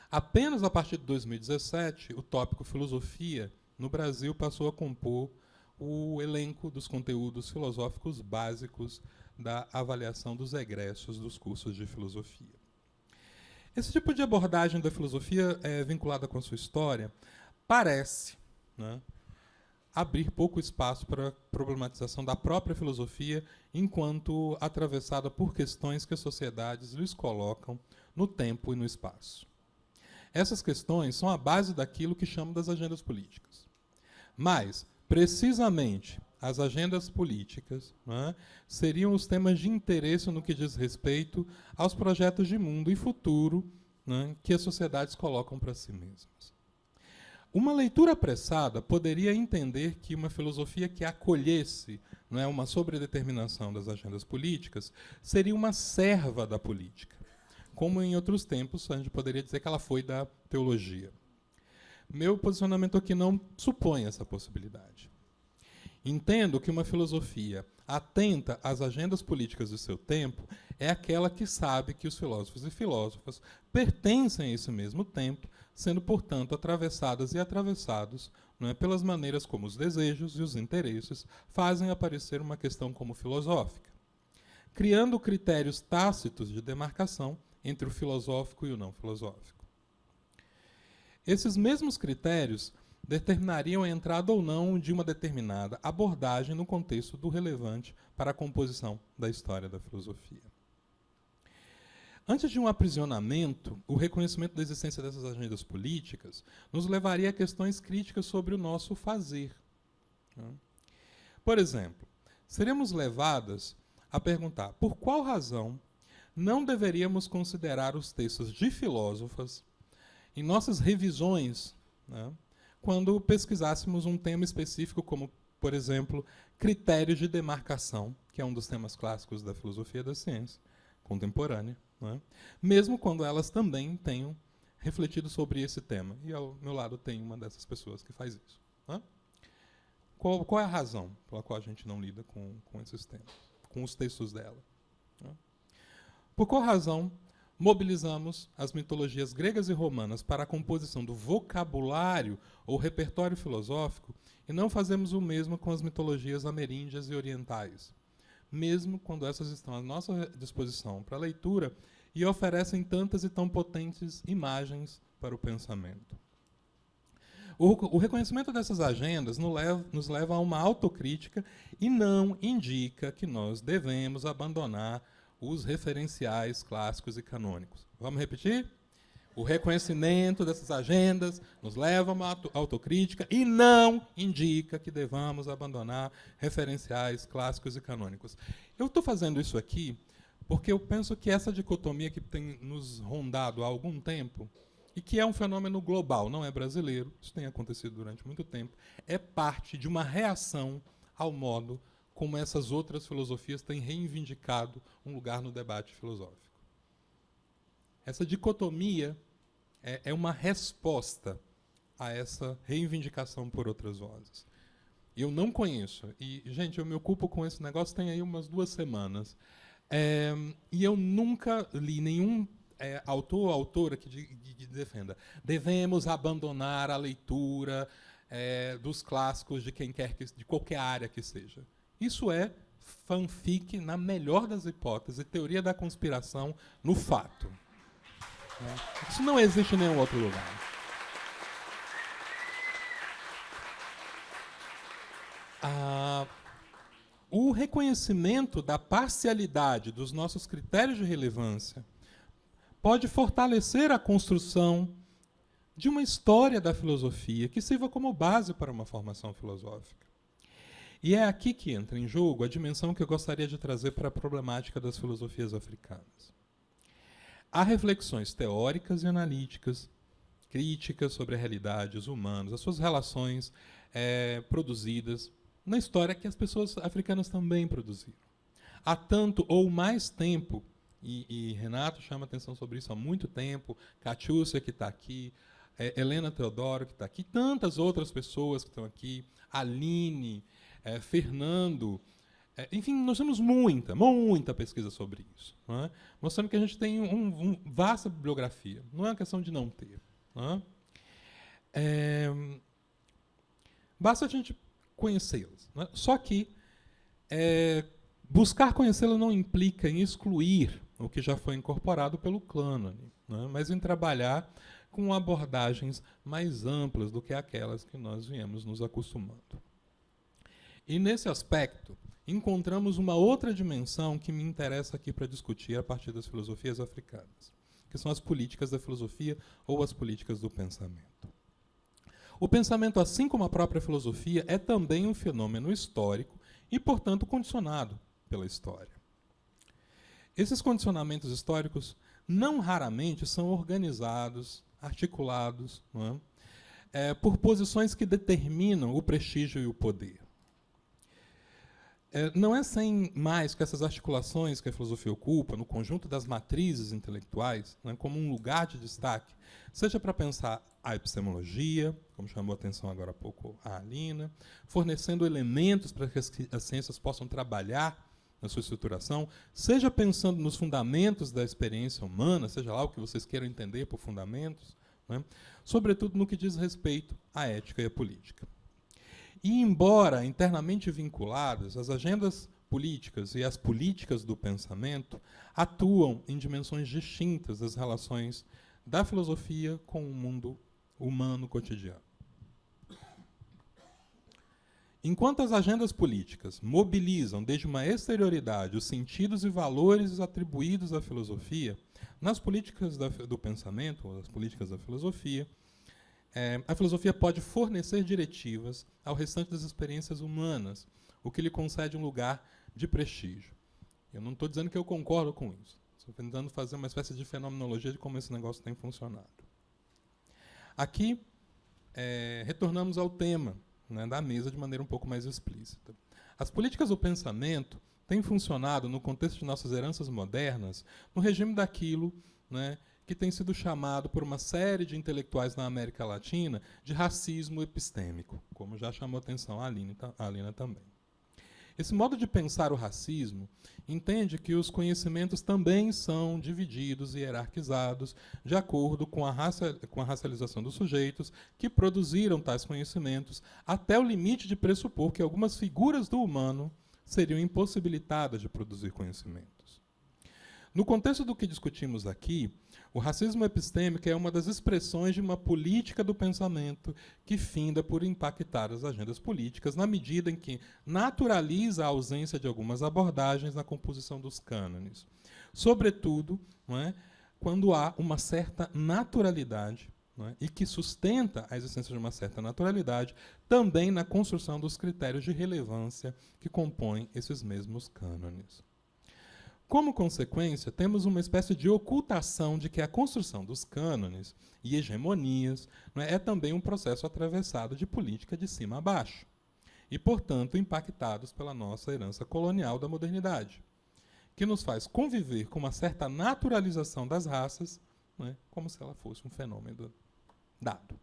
Apenas a partir de 2017, o tópico filosofia no Brasil passou a compor o elenco dos conteúdos filosóficos básicos da avaliação dos egressos dos cursos de filosofia. Esse tipo de abordagem da filosofia vinculada com a sua história parece, né, abrir pouco espaço para a problematização da própria filosofia enquanto atravessada por questões que as sociedades lhes colocam no tempo e no espaço. Essas questões são a base daquilo que chamam das agendas políticas. Mas, precisamente, as agendas políticas, né, seriam os temas de interesse no que diz respeito aos projetos de mundo e futuro, né, que as sociedades colocam para si mesmas. Uma leitura apressada poderia entender que uma filosofia que acolhesse, não é, uma sobredeterminação das agendas políticas seria uma serva da política, como em outros tempos a gente poderia dizer que ela foi da teologia. Meu posicionamento aqui não supõe essa possibilidade. Entendo que uma filosofia atenta às agendas políticas do seu tempo é aquela que sabe que os filósofos e filósofas pertencem a esse mesmo tempo, sendo, portanto, atravessadas e atravessados, não é, pelas maneiras como os desejos e os interesses fazem aparecer uma questão como filosófica, criando critérios tácitos de demarcação entre o filosófico e o não filosófico. Esses mesmos critérios determinariam a entrada ou não de uma determinada abordagem no contexto do relevante para a composição da história da filosofia. Antes de um aprisionamento, o reconhecimento da existência dessas agendas políticas nos levaria a questões críticas sobre o nosso fazer. Por exemplo, seremos levadas a perguntar por qual razão não deveríamos considerar os textos de filósofas em nossas revisões, né, quando pesquisássemos um tema específico como, por exemplo, critérios de demarcação, que é um dos temas clássicos da filosofia da ciência contemporânea, né, mesmo quando elas também tenham refletido sobre esse tema. E ao meu lado tem uma dessas pessoas que faz isso. Né? Qual é a razão pela qual a gente não lida com esses temas, com os textos dela? Né? Por qual razão mobilizamos as mitologias gregas e romanas para a composição do vocabulário ou repertório filosófico e não fazemos o mesmo com as mitologias ameríndias e orientais, mesmo quando essas estão à nossa disposição para leitura e oferecem tantas e tão potentes imagens para o pensamento? O reconhecimento dessas agendas nos leva a uma autocrítica e não indica que nós devemos abandonar os referenciais clássicos e canônicos. Vamos repetir? O reconhecimento dessas agendas nos leva a uma autocrítica e não indica que devamos abandonar referenciais clássicos e canônicos. Eu estou fazendo isso aqui porque eu penso que essa dicotomia que tem nos rondado há algum tempo, e que é um fenômeno global, não é brasileiro, isso tem acontecido durante muito tempo, é parte de uma reação ao modo como essas outras filosofias têm reivindicado um lugar no debate filosófico. Essa dicotomia é uma resposta a essa reivindicação por outras vozes. Eu não conheço, e, gente, eu me ocupo com esse negócio tem aí umas 2 semanas, e eu nunca li nenhum autor ou autora que defenda devemos abandonar a leitura dos clássicos de quem quer de qualquer área que seja. Isso é fanfic, na melhor das hipóteses, teoria da conspiração no fato. Isso não existe em nenhum outro lugar. O reconhecimento da parcialidade dos nossos critérios de relevância pode fortalecer a construção de uma história da filosofia que sirva como base para uma formação filosófica. E é aqui que entra em jogo a dimensão que eu gostaria de trazer para a problemática das filosofias africanas. Há reflexões teóricas e analíticas, críticas sobre a realidade, os humanos, as suas relações produzidas na história que as pessoas africanas também produziram. Há tanto ou mais tempo, e Renato chama atenção sobre isso há muito tempo, Catiúcia, que está aqui, Helena Teodoro, que está aqui, tantas outras pessoas que estão aqui, Aline, Fernando. Enfim, nós temos muita pesquisa sobre isso, não é? Mostrando que a gente tem uma vasta bibliografia. Não é uma questão de não ter. Não é? Basta a gente conhecê-las. Não é? Só que buscar conhecê-las não implica em excluir o que já foi incorporado pelo cânone, não é? Mas em trabalhar com abordagens mais amplas do que aquelas que nós viemos nos acostumando. E, nesse aspecto, encontramos uma outra dimensão que me interessa aqui para discutir a partir das filosofias africanas, que são as políticas da filosofia ou as políticas do pensamento. O pensamento, assim como a própria filosofia, é também um fenômeno histórico e, portanto, condicionado pela história. Esses condicionamentos históricos não raramente são organizados, articulados, não é? Por posições que determinam o prestígio e o poder. Não é sem mais que essas articulações que a filosofia ocupa no conjunto das matrizes intelectuais, né, como um lugar de destaque, seja para pensar a epistemologia, como chamou a atenção agora há pouco a Alina, fornecendo elementos para que as ciências possam trabalhar na sua estruturação, seja pensando nos fundamentos da experiência humana, seja lá o que vocês queiram entender por fundamentos, né, sobretudo no que diz respeito à ética e à política. E, embora internamente vinculadas, as agendas políticas e as políticas do pensamento atuam em dimensões distintas das relações da filosofia com o mundo humano cotidiano. Enquanto as agendas políticas mobilizam desde uma exterioridade os sentidos e valores atribuídos à filosofia, nas políticas do pensamento, ou nas políticas da filosofia, a filosofia pode fornecer diretivas ao restante das experiências humanas, o que lhe concede um lugar de prestígio. Eu não estou dizendo que eu concordo com isso. Estou tentando fazer uma espécie de fenomenologia de como esse negócio tem funcionado. Aqui, retornamos ao tema, né, da mesa de maneira um pouco mais explícita. As políticas do pensamento têm funcionado, no contexto de nossas heranças modernas, no regime daquilo, né, que tem sido chamado por uma série de intelectuais na América Latina de racismo epistêmico, como já chamou a atenção a Alina também. Esse modo de pensar o racismo entende que os conhecimentos também são divididos e hierarquizados de acordo com a racialização dos sujeitos que produziram tais conhecimentos, até o limite de pressupor que algumas figuras do humano seriam impossibilitadas de produzir conhecimentos. No contexto do que discutimos aqui, o racismo epistêmico é uma das expressões de uma política do pensamento que finda por impactar as agendas políticas na medida em que naturaliza a ausência de algumas abordagens na composição dos cânones. Sobretudo, não é, quando há uma certa naturalidade, não é, e que sustenta a existência de uma certa naturalidade também na construção dos critérios de relevância que compõem esses mesmos cânones. Como consequência, temos uma espécie de ocultação de que a construção dos cânones e hegemonias, não é também um processo atravessado de política de cima a baixo, e, portanto, impactados pela nossa herança colonial da modernidade, que nos faz conviver com uma certa naturalização das raças, não é, como se ela fosse um fenômeno dado.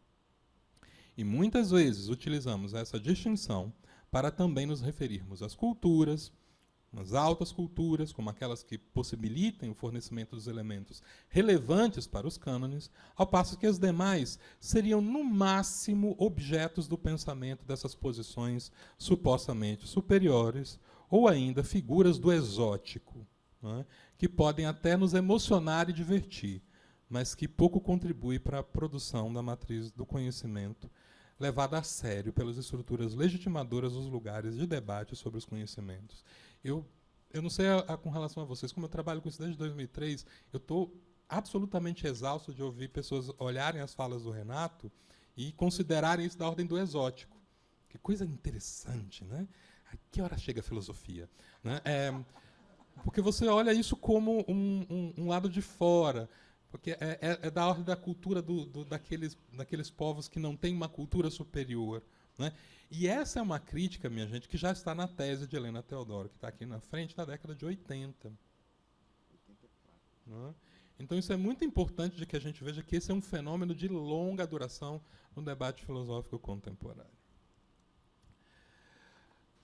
E muitas vezes utilizamos essa distinção para também nos referirmos às culturas, as altas culturas, como aquelas que possibilitem o fornecimento dos elementos relevantes para os cânones, ao passo que as demais seriam, no máximo, objetos do pensamento dessas posições supostamente superiores, ou ainda figuras do exótico, né, que podem até nos emocionar e divertir, mas que pouco contribuem para a produção da matriz do conhecimento, levada a sério pelas estruturas legitimadoras dos lugares de debate sobre os conhecimentos. Eu não sei com relação a vocês, como eu trabalho com isso desde 2003, eu estou absolutamente exausto de ouvir pessoas olharem as falas do Renato e considerarem isso da ordem do exótico. Que coisa interessante, né? A que hora chega a filosofia? Né? Porque você olha isso como um lado de fora, porque é da ordem da cultura daqueles povos que não têm uma cultura superior, né? E essa é uma crítica, minha gente, que já está na tese de Helena Teodoro, que está aqui na frente, da década de 80. Né? Então, isso é muito importante de que a gente veja que esse é um fenômeno de longa duração no debate filosófico contemporâneo.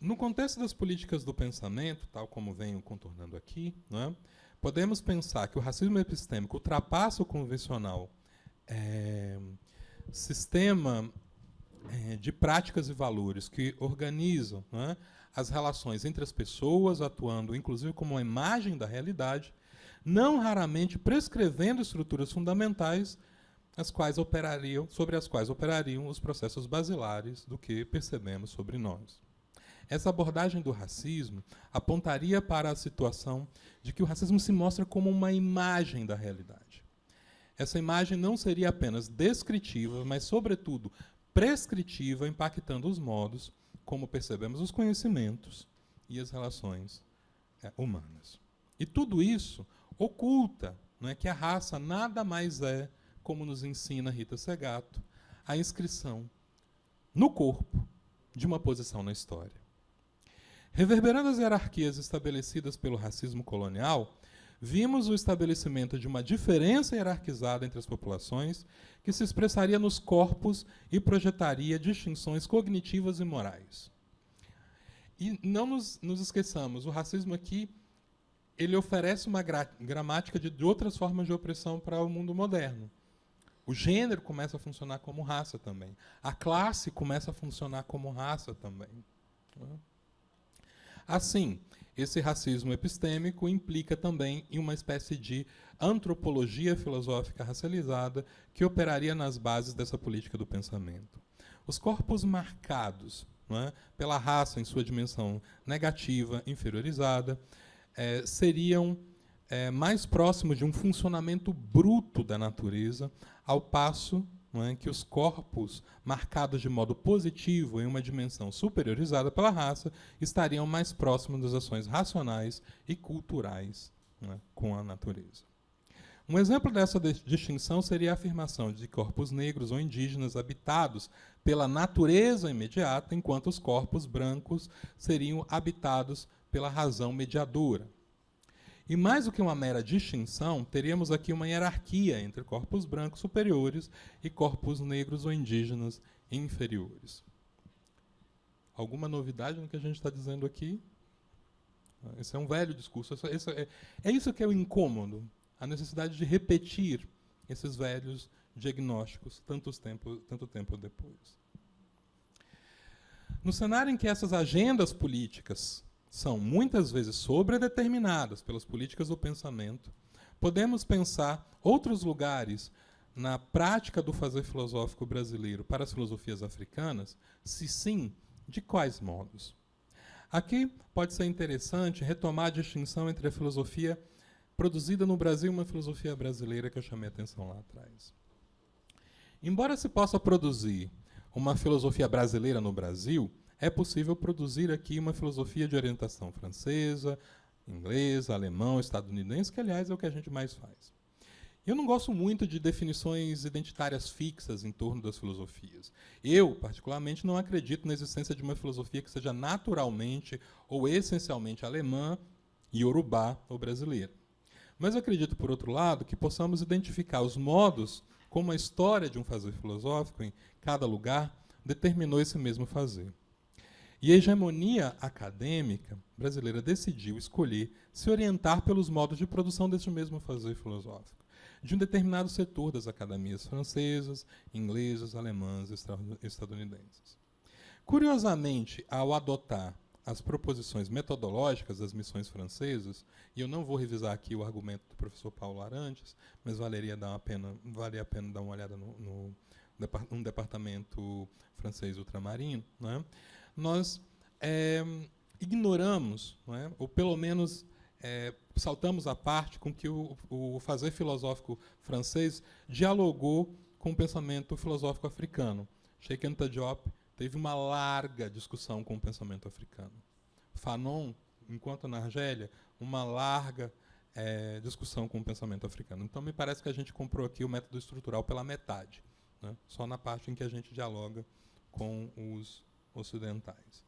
No contexto das políticas do pensamento, tal como venho contornando aqui, né, podemos pensar que o racismo epistêmico ultrapassa o convencional sistema de práticas e valores que organizam, né, as relações entre as pessoas, atuando inclusive como uma imagem da realidade, não raramente prescrevendo estruturas fundamentais sobre as quais operariam os processos basilares do que percebemos sobre nós. Essa abordagem do racismo apontaria para a situação de que o racismo se mostra como uma imagem da realidade. Essa imagem não seria apenas descritiva, mas, sobretudo, prescritiva, impactando os modos como percebemos os conhecimentos e as relações humanas. E tudo isso oculta, não é, que a raça nada mais é, como nos ensina Rita Segato, a inscrição no corpo de uma posição na história. Reverberando as hierarquias estabelecidas pelo racismo colonial, vimos o estabelecimento de uma diferença hierarquizada entre as populações que se expressaria nos corpos e projetaria distinções cognitivas e morais. E não nos esqueçamos, o racismo aqui ele oferece uma gramática de outras formas de opressão para o mundo moderno. O gênero começa a funcionar como raça também. A classe começa a funcionar como raça também. Assim, esse racismo epistêmico implica também em uma espécie de antropologia filosófica racializada que operaria nas bases dessa política do pensamento. Os corpos marcados, não é, pela raça em sua dimensão negativa, inferiorizada, seriam mais próximos de um funcionamento bruto da natureza, ao passo, não é, que os corpos marcados de modo positivo em uma dimensão superiorizada pela raça estariam mais próximos das ações racionais e culturais, não é, com a natureza. Um exemplo dessa distinção seria a afirmação de corpos negros ou indígenas habitados pela natureza imediata, enquanto os corpos brancos seriam habitados pela razão mediadora. E mais do que uma mera distinção, teríamos aqui uma hierarquia entre corpos brancos superiores e corpos negros ou indígenas inferiores. Alguma novidade no que a gente está dizendo aqui? Esse é um velho discurso. É isso que é o incômodo, a necessidade de repetir esses velhos diagnósticos tanto tempo depois. No cenário em que essas agendas políticas são muitas vezes sobredeterminadas pelas políticas do pensamento, podemos pensar outros lugares na prática do fazer filosófico brasileiro para as filosofias africanas? Se sim, de quais modos? Aqui pode ser interessante retomar a distinção entre a filosofia produzida no Brasil e uma filosofia brasileira que eu chamei a atenção lá atrás. Embora se possa produzir uma filosofia brasileira no Brasil, é possível produzir aqui uma filosofia de orientação francesa, inglesa, alemão, estadunidense, que, aliás, é o que a gente mais faz. Eu não gosto muito de definições identitárias fixas em torno das filosofias. Eu, particularmente, não acredito na existência de uma filosofia que seja naturalmente ou essencialmente alemã, iorubá ou brasileira. Mas acredito, por outro lado, que possamos identificar os modos como a história de um fazer filosófico em cada lugar determinou esse mesmo fazer. E a hegemonia acadêmica brasileira decidiu escolher se orientar pelos modos de produção desse mesmo fazer filosófico, de um determinado setor das academias francesas, inglesas, alemãs e estadunidenses. Curiosamente, ao adotar as proposições metodológicas das missões francesas, e eu não vou revisar aqui o argumento do professor Paulo Arantes, mas valia a pena dar uma olhada num departamento francês ultramarino, né? Nós ignoramos, não é? Ou pelo menos saltamos a parte com que o fazer filosófico francês dialogou com o pensamento filosófico africano. Cheikh Anta Diop teve uma larga discussão com o pensamento africano. Fanon, enquanto na Argélia, uma larga discussão com o pensamento africano. Então, me parece que a gente comprou aqui o método estrutural pela metade, né? Só na parte em que a gente dialoga com os ocidentais.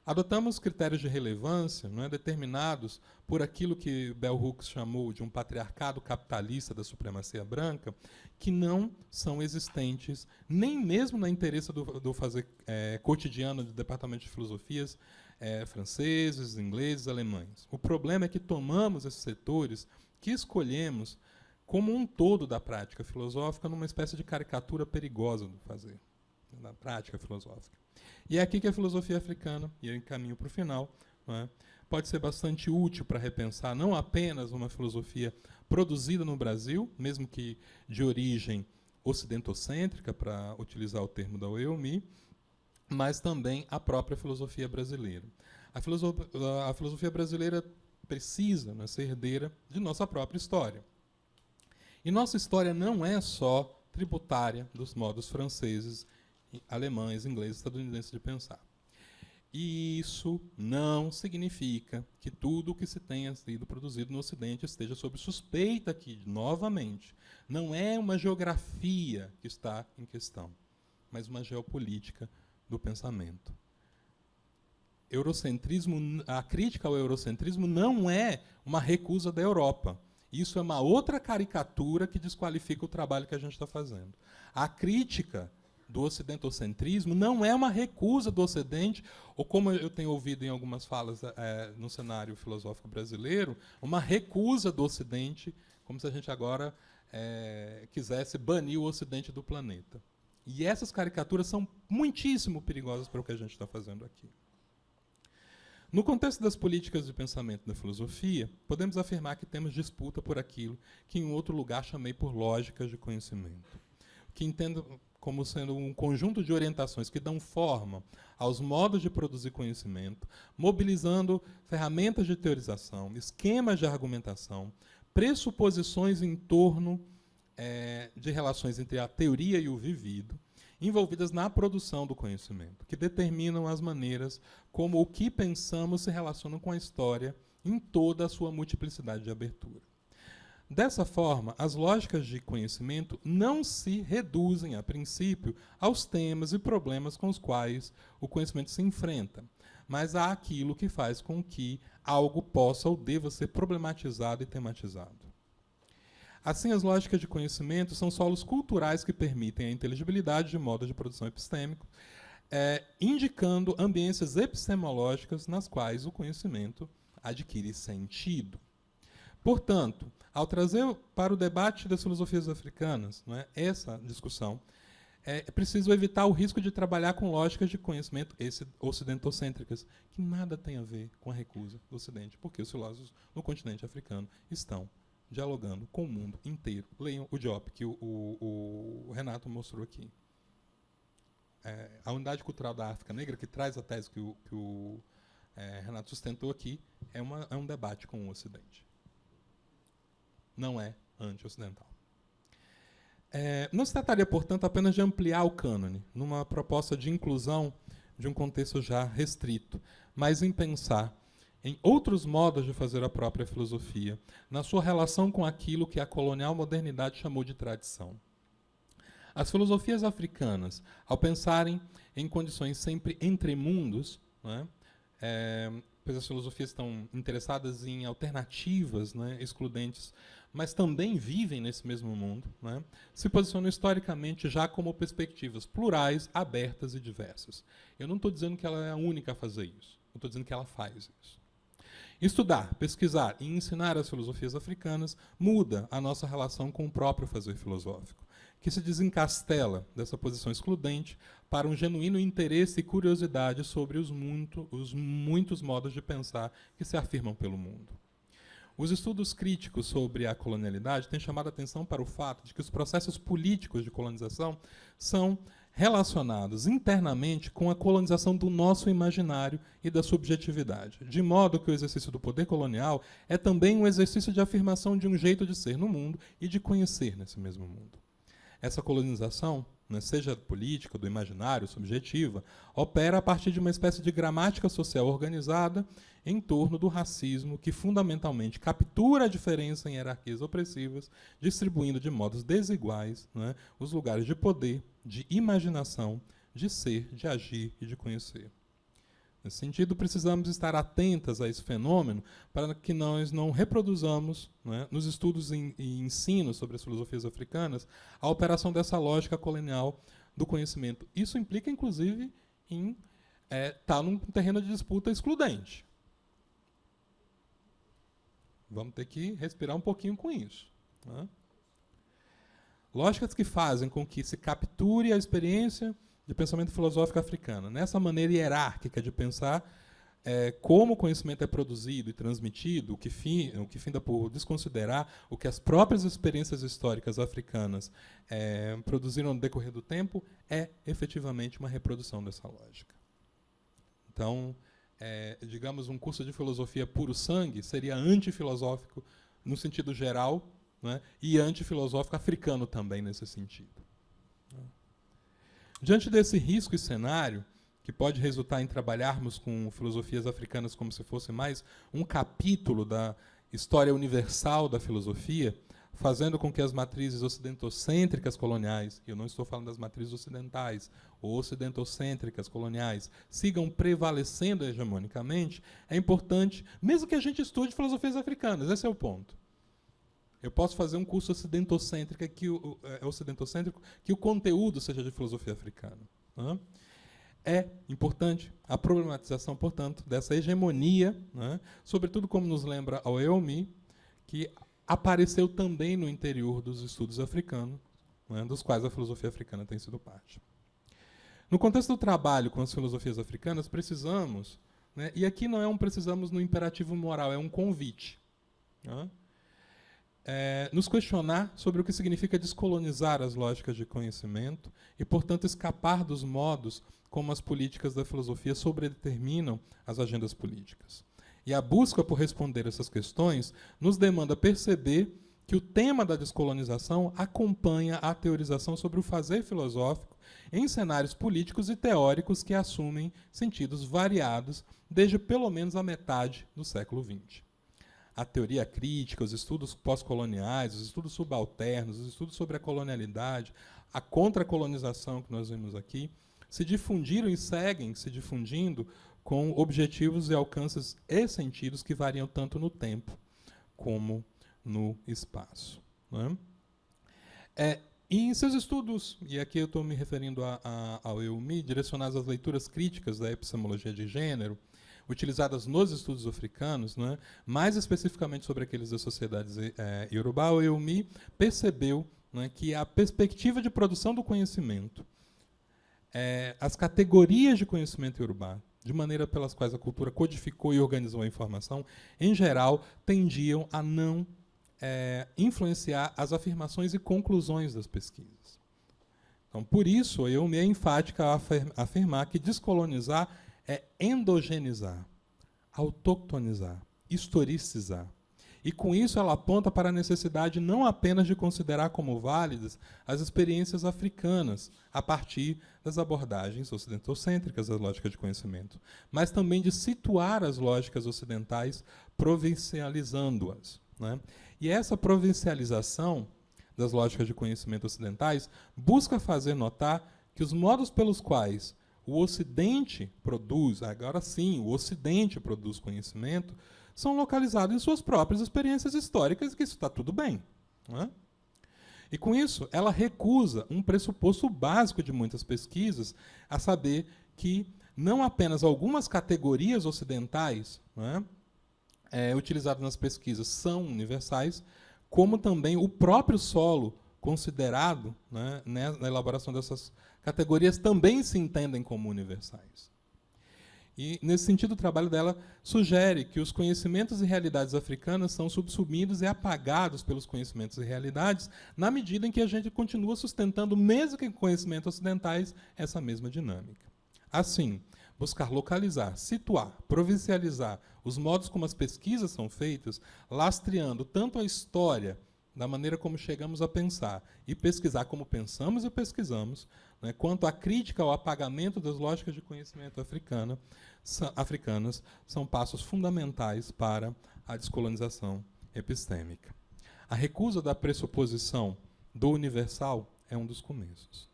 Adotamos critérios de relevância, não é, determinados por aquilo que Bell Hooks chamou de um patriarcado capitalista da supremacia branca, que não são existentes nem mesmo na interesse do fazer cotidiano do Departamento de Filosofias franceses, ingleses, alemães. O problema é que tomamos esses setores que escolhemos como um todo da prática filosófica numa espécie de caricatura perigosa do fazer, da prática filosófica. E é aqui que a filosofia africana, e eu encaminho para o final, não é, pode ser bastante útil para repensar não apenas uma filosofia produzida no Brasil, mesmo que de origem ocidentocêntrica, para utilizar o termo da Oeumi, mas também a própria filosofia brasileira. A filosofia brasileira precisa, né, ser herdeira de nossa própria história. E nossa história não é só tributária dos modos franceses, alemães, ingleses, estadunidenses de pensar. E isso não significa que tudo o que se tenha sido produzido no Ocidente esteja sob suspeita aqui, novamente. Não é uma geografia que está em questão, mas uma geopolítica do pensamento. Eurocentrismo, a crítica ao eurocentrismo não é uma recusa da Europa. Isso é uma outra caricatura que desqualifica o trabalho que a gente está fazendo. A crítica do ocidentocentrismo não é uma recusa do Ocidente, ou como eu tenho ouvido em algumas falas no cenário filosófico brasileiro, uma recusa do Ocidente, como se a gente agora quisesse banir o Ocidente do planeta. E essas caricaturas são muitíssimo perigosas para o que a gente está fazendo aqui. No contexto das políticas de pensamento da filosofia, podemos afirmar que temos disputa por aquilo que em outro lugar chamei por lógicas de conhecimento, que entendo como sendo um conjunto de orientações que dão forma aos modos de produzir conhecimento, mobilizando ferramentas de teorização, esquemas de argumentação, pressuposições em torno de relações entre a teoria e o vivido, envolvidas na produção do conhecimento, que determinam as maneiras como o que pensamos se relaciona com a história em toda a sua multiplicidade de abertura. Dessa forma, as lógicas de conhecimento não se reduzem, a princípio, aos temas e problemas com os quais o conhecimento se enfrenta, mas àquilo que faz com que algo possa ou deva ser problematizado e tematizado. Assim, as lógicas de conhecimento são solos culturais que permitem a inteligibilidade de modos de produção epistêmico, indicando ambiências epistemológicas nas quais o conhecimento adquire sentido. Portanto, ao trazer para o debate das filosofias africanas, não é, essa discussão, é preciso evitar o risco de trabalhar com lógicas de conhecimento ocidentocêntricas, que nada tem a ver com a recusa do Ocidente, porque os filósofos no continente africano estão dialogando com o mundo inteiro. Leiam o Diop, que o Renato mostrou aqui. A unidade cultural da África Negra, que traz a tese que o Renato sustentou aqui, é um debate com o Ocidente. Não é anti-ocidental. Não se trataria, portanto, apenas de ampliar o cânone, numa proposta de inclusão de um contexto já restrito, mas em pensar em outros modos de fazer a própria filosofia, na sua relação com aquilo que a colonial modernidade chamou de tradição. As filosofias africanas, ao pensarem em condições sempre entre mundos, né, pois as filosofias estão interessadas em alternativas, né, excludentes, mas também vivem nesse mesmo mundo, né, se posicionam historicamente já como perspectivas plurais, abertas e diversas. Eu não estou dizendo que ela é a única a fazer isso, eu estou dizendo que ela faz isso. Estudar, pesquisar e ensinar as filosofias africanas muda a nossa relação com o próprio fazer filosófico, que se desencastela dessa posição excludente para um genuíno interesse e curiosidade sobre os muitos modos de pensar que se afirmam pelo mundo. Os estudos críticos sobre a colonialidade têm chamado a atenção para o fato de que os processos políticos de colonização são relacionados internamente com a colonização do nosso imaginário e da subjetividade, de modo que o exercício do poder colonial é também um exercício de afirmação de um jeito de ser no mundo e de conhecer nesse mesmo mundo. Essa colonização, né, seja política, do imaginário, subjetiva, opera a partir de uma espécie de gramática social organizada em torno do racismo, que fundamentalmente captura a diferença em hierarquias opressivas, distribuindo de modos desiguais, né, os lugares de poder, de imaginação, de ser, de agir e de conhecer. Nesse sentido, precisamos estar atentas a esse fenômeno para que nós não reproduzamos, né, nos estudos e ensino sobre as filosofias africanas, a operação dessa lógica colonial do conhecimento. Isso implica, inclusive, em estar num terreno de disputa excludente. Vamos ter que respirar um pouquinho com isso, né? Lógicas que fazem com que se capture a experiência de pensamento filosófico africano. Nessa maneira hierárquica de pensar como o conhecimento é produzido e transmitido, o que finda por desconsiderar o que as próprias experiências históricas africanas produziram no decorrer do tempo, é efetivamente uma reprodução dessa lógica. Então, digamos, um curso de filosofia puro sangue seria antifilosófico no sentido geral, né, e antifilosófico africano também nesse sentido. Diante desse risco e cenário, que pode resultar em trabalharmos com filosofias africanas como se fosse mais um capítulo da história universal da filosofia, fazendo com que as matrizes ocidentocêntricas coloniais, e eu não estou falando das matrizes ocidentais, ou ocidentocêntricas coloniais, sigam prevalecendo hegemonicamente, é importante, mesmo que a gente estude filosofias africanas, esse é o ponto. Eu posso fazer um curso ocidentocêntrico que o conteúdo seja de filosofia africana, né? É importante a problematização, portanto, dessa hegemonia, né? Sobretudo como nos lembra a Oeomi, que apareceu também no interior dos estudos africanos, né? Dos quais a filosofia africana tem sido parte. No contexto do trabalho com as filosofias africanas, precisamos, né? E aqui não é um precisamos no imperativo moral, é um convite, né? Nos questionar sobre o que significa descolonizar as lógicas de conhecimento e, portanto, escapar dos modos como as políticas da filosofia sobredeterminam as agendas políticas. E a busca por responder essas questões nos demanda perceber que o tema da descolonização acompanha a teorização sobre o fazer filosófico em cenários políticos e teóricos que assumem sentidos variados desde pelo menos a metade do século XX. A teoria crítica, os estudos pós-coloniais, os estudos subalternos, os estudos sobre a colonialidade, a contracolonização que nós vimos aqui, se difundiram e seguem se difundindo com objetivos e alcances e sentidos que variam tanto no tempo como no espaço, né? E em seus estudos, e aqui eu estou me referindo ao EUMI, direcionados às leituras críticas da epistemologia de gênero, utilizadas nos estudos africanos, né, mais especificamente sobre aqueles das sociedades iorubá, o EUMI percebeu, né, que a perspectiva de produção do conhecimento, as categorias de conhecimento iorubá, de maneira pelas quais a cultura codificou e organizou a informação, em geral, tendiam a não influenciar as afirmações e conclusões das pesquisas. Então, por isso, a EUMI é enfática a afirmar que descolonizar é endogenizar, autoctonizar, historicizar. E, com isso, ela aponta para a necessidade não apenas de considerar como válidas as experiências africanas a partir das abordagens ocidentocêntricas da lógica de conhecimento, mas também de situar as lógicas ocidentais provincializando-as, né? E essa provincialização das lógicas de conhecimento ocidentais busca fazer notar que os modos pelos quais o Ocidente produz, agora sim, o Ocidente produz conhecimento, são localizados em suas próprias experiências históricas, e que isso está tudo bem, não é? E, com isso, ela recusa um pressuposto básico de muitas pesquisas, a saber que não apenas algumas categorias ocidentais, não é, utilizadas nas pesquisas são universais, como também o próprio solo considerado, né, na elaboração dessas categorias também se entendem como universais. E, nesse sentido, o trabalho dela sugere que os conhecimentos e realidades africanas são subsumidos e apagados pelos conhecimentos e realidades, na medida em que a gente continua sustentando, mesmo que em conhecimentos ocidentais, essa mesma dinâmica. Assim, buscar localizar, situar, provincializar os modos como as pesquisas são feitas, lastreando tanto a história, da maneira como chegamos a pensar, e pesquisar como pensamos e pesquisamos, né, quanto a crítica ao apagamento das lógicas de conhecimento africanas, são passos fundamentais para a descolonização epistêmica. A recusa da pressuposição do universal é um dos começos.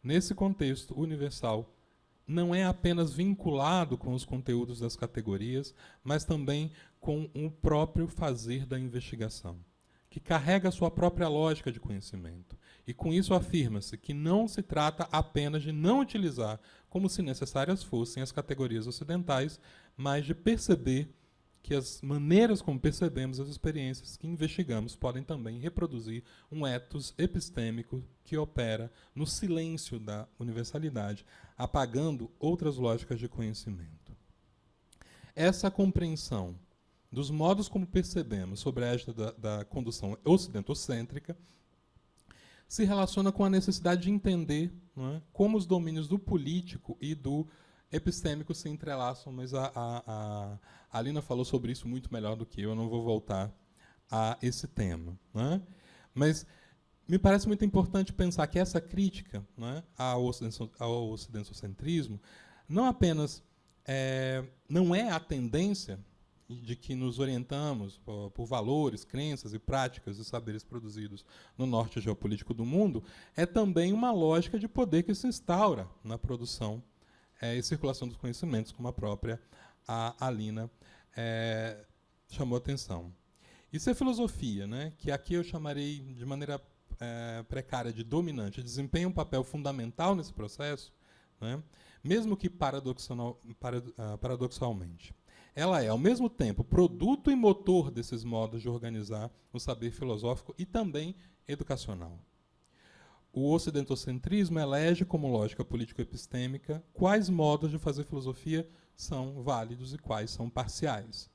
Nesse contexto, o universal não é apenas vinculado com os conteúdos das categorias, mas também com o próprio fazer da investigação, que carrega a sua própria lógica de conhecimento. E com isso afirma-se que não se trata apenas de não utilizar, como se necessárias fossem, as categorias ocidentais, mas de perceber que as maneiras como percebemos as experiências que investigamos podem também reproduzir um ethos epistêmico que opera no silêncio da universalidade, apagando outras lógicas de conhecimento. Essa compreensão dos modos como percebemos sobre a égide da condução ocidentocêntrica se relaciona com a necessidade de entender, não é, como os domínios do político e do epistêmico se entrelaçam, mas a Alina falou sobre isso muito melhor do que eu não vou voltar a esse tema. Né? Mas me parece muito importante pensar que essa crítica, né, ao ocidentocentrismo não apenas não é a tendência de que nos orientamos por valores, crenças e práticas e saberes produzidos no norte geopolítico do mundo, é também uma lógica de poder que se instaura na produção e circulação dos conhecimentos, como a própria Alina chamou atenção. Isso é filosofia, né, que aqui eu chamarei de maneira precária de dominante, desempenha um papel fundamental nesse processo, né, mesmo que paradoxalmente. Ela é, ao mesmo tempo, produto e motor desses modos de organizar o saber filosófico e também educacional. O ocidentocentrismo elege como lógica político-epistêmica quais modos de fazer filosofia são válidos e quais são parciais,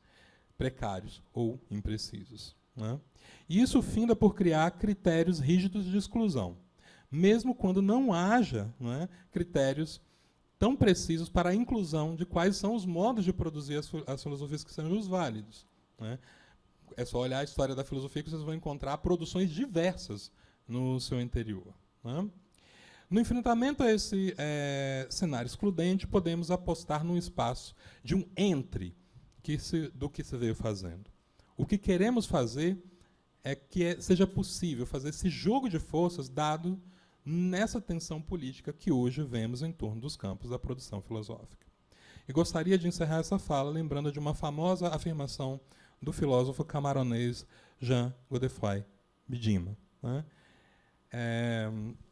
precários ou imprecisos. Né? E isso finda por criar critérios rígidos de exclusão, mesmo quando não haja, né, critérios tão precisos para a inclusão de quais são os modos de produzir as filosofias que sejam os válidos. Né? É só olhar a história da filosofia que vocês vão encontrar produções diversas no seu interior. Né? No enfrentamento a esse cenário excludente, podemos apostar num espaço de um entre do que se veio fazendo. O que queremos fazer é que seja possível fazer esse jogo de forças dado nessa tensão política que hoje vemos em torno dos campos da produção filosófica. E gostaria de encerrar essa fala lembrando de uma famosa afirmação do filósofo camaronês Jean Godefroy Bidima. Né?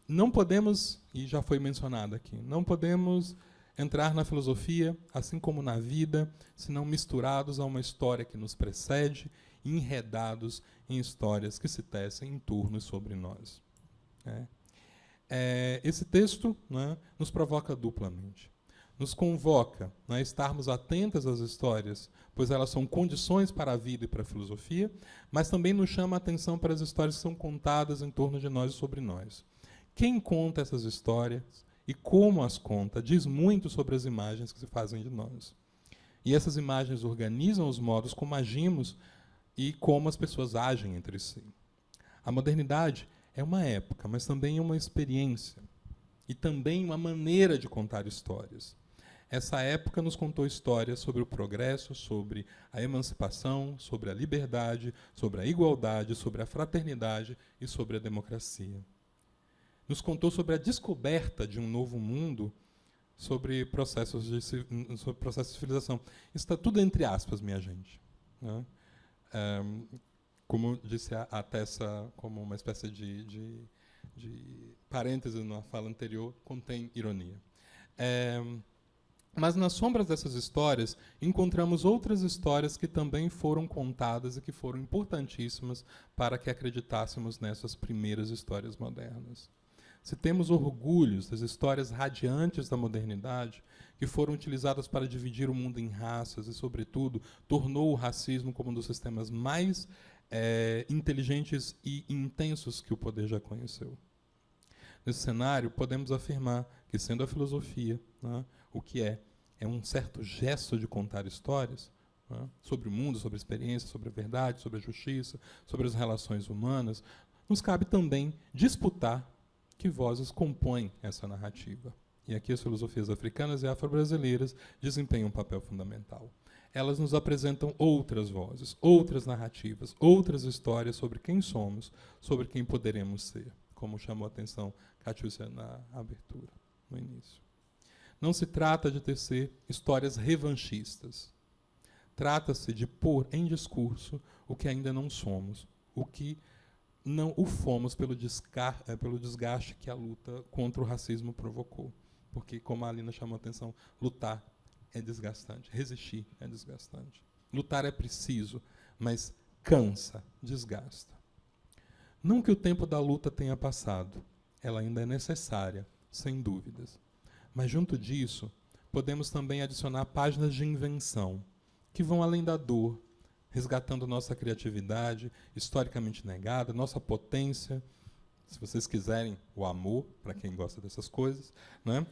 Não podemos, e já foi mencionado aqui, não podemos entrar na filosofia, assim como na vida, se não misturados a uma história que nos precede e enredados em histórias que se tecem em torno e sobre nós. Esse texto, né, nos provoca duplamente. Nos convoca, né, a estarmos atentos às histórias, pois elas são condições para a vida e para a filosofia, mas também nos chama a atenção para as histórias que são contadas em torno de nós e sobre nós. Quem conta essas histórias e como as conta diz muito sobre as imagens que se fazem de nós. E essas imagens organizam os modos como agimos e como as pessoas agem entre si. A modernidade é uma época, mas também é uma experiência e também uma maneira de contar histórias. Essa época nos contou histórias sobre o progresso, sobre a emancipação, sobre a liberdade, sobre a igualdade, sobre a fraternidade e sobre a democracia. Nos contou sobre a descoberta de um novo mundo, sobre processos de civilização. Isso está tudo entre aspas, minha gente. Né? Como disse a Tessa, como uma espécie de parêntese na fala anterior, contém ironia. Mas nas sombras dessas histórias, encontramos outras histórias que também foram contadas e que foram importantíssimas para que acreditássemos nessas primeiras histórias modernas. Se temos orgulhos das histórias radiantes da modernidade, que foram utilizadas para dividir o mundo em raças e, sobretudo, tornou o racismo como um dos sistemas mais inteligentes e intensos que o poder já conheceu. Nesse cenário, podemos afirmar que, sendo a filosofia, né, o que é um certo gesto de contar histórias, né, sobre o mundo, sobre a experiência, sobre a verdade, sobre a justiça, sobre as relações humanas, nos cabe também disputar que vozes compõem essa narrativa. E aqui as filosofias africanas e afro-brasileiras desempenham um papel fundamental. Elas nos apresentam outras vozes, outras narrativas, outras histórias sobre quem somos, sobre quem poderemos ser, como chamou a atenção Catiúcia na abertura, no início. Não se trata de tecer histórias revanchistas. Trata-se de pôr em discurso o que ainda não somos, o que não o fomos pelo desgaste que a luta contra o racismo provocou. Porque, como a Alina chamou a atenção, lutar é desgastante, resistir é desgastante. Lutar é preciso, mas cansa, desgasta. Não que o tempo da luta tenha passado, ela ainda é necessária, sem dúvidas. Mas, junto disso, podemos também adicionar páginas de invenção, que vão além da dor, resgatando nossa criatividade, historicamente negada, nossa potência, se vocês quiserem, o amor, para quem gosta dessas coisas, né?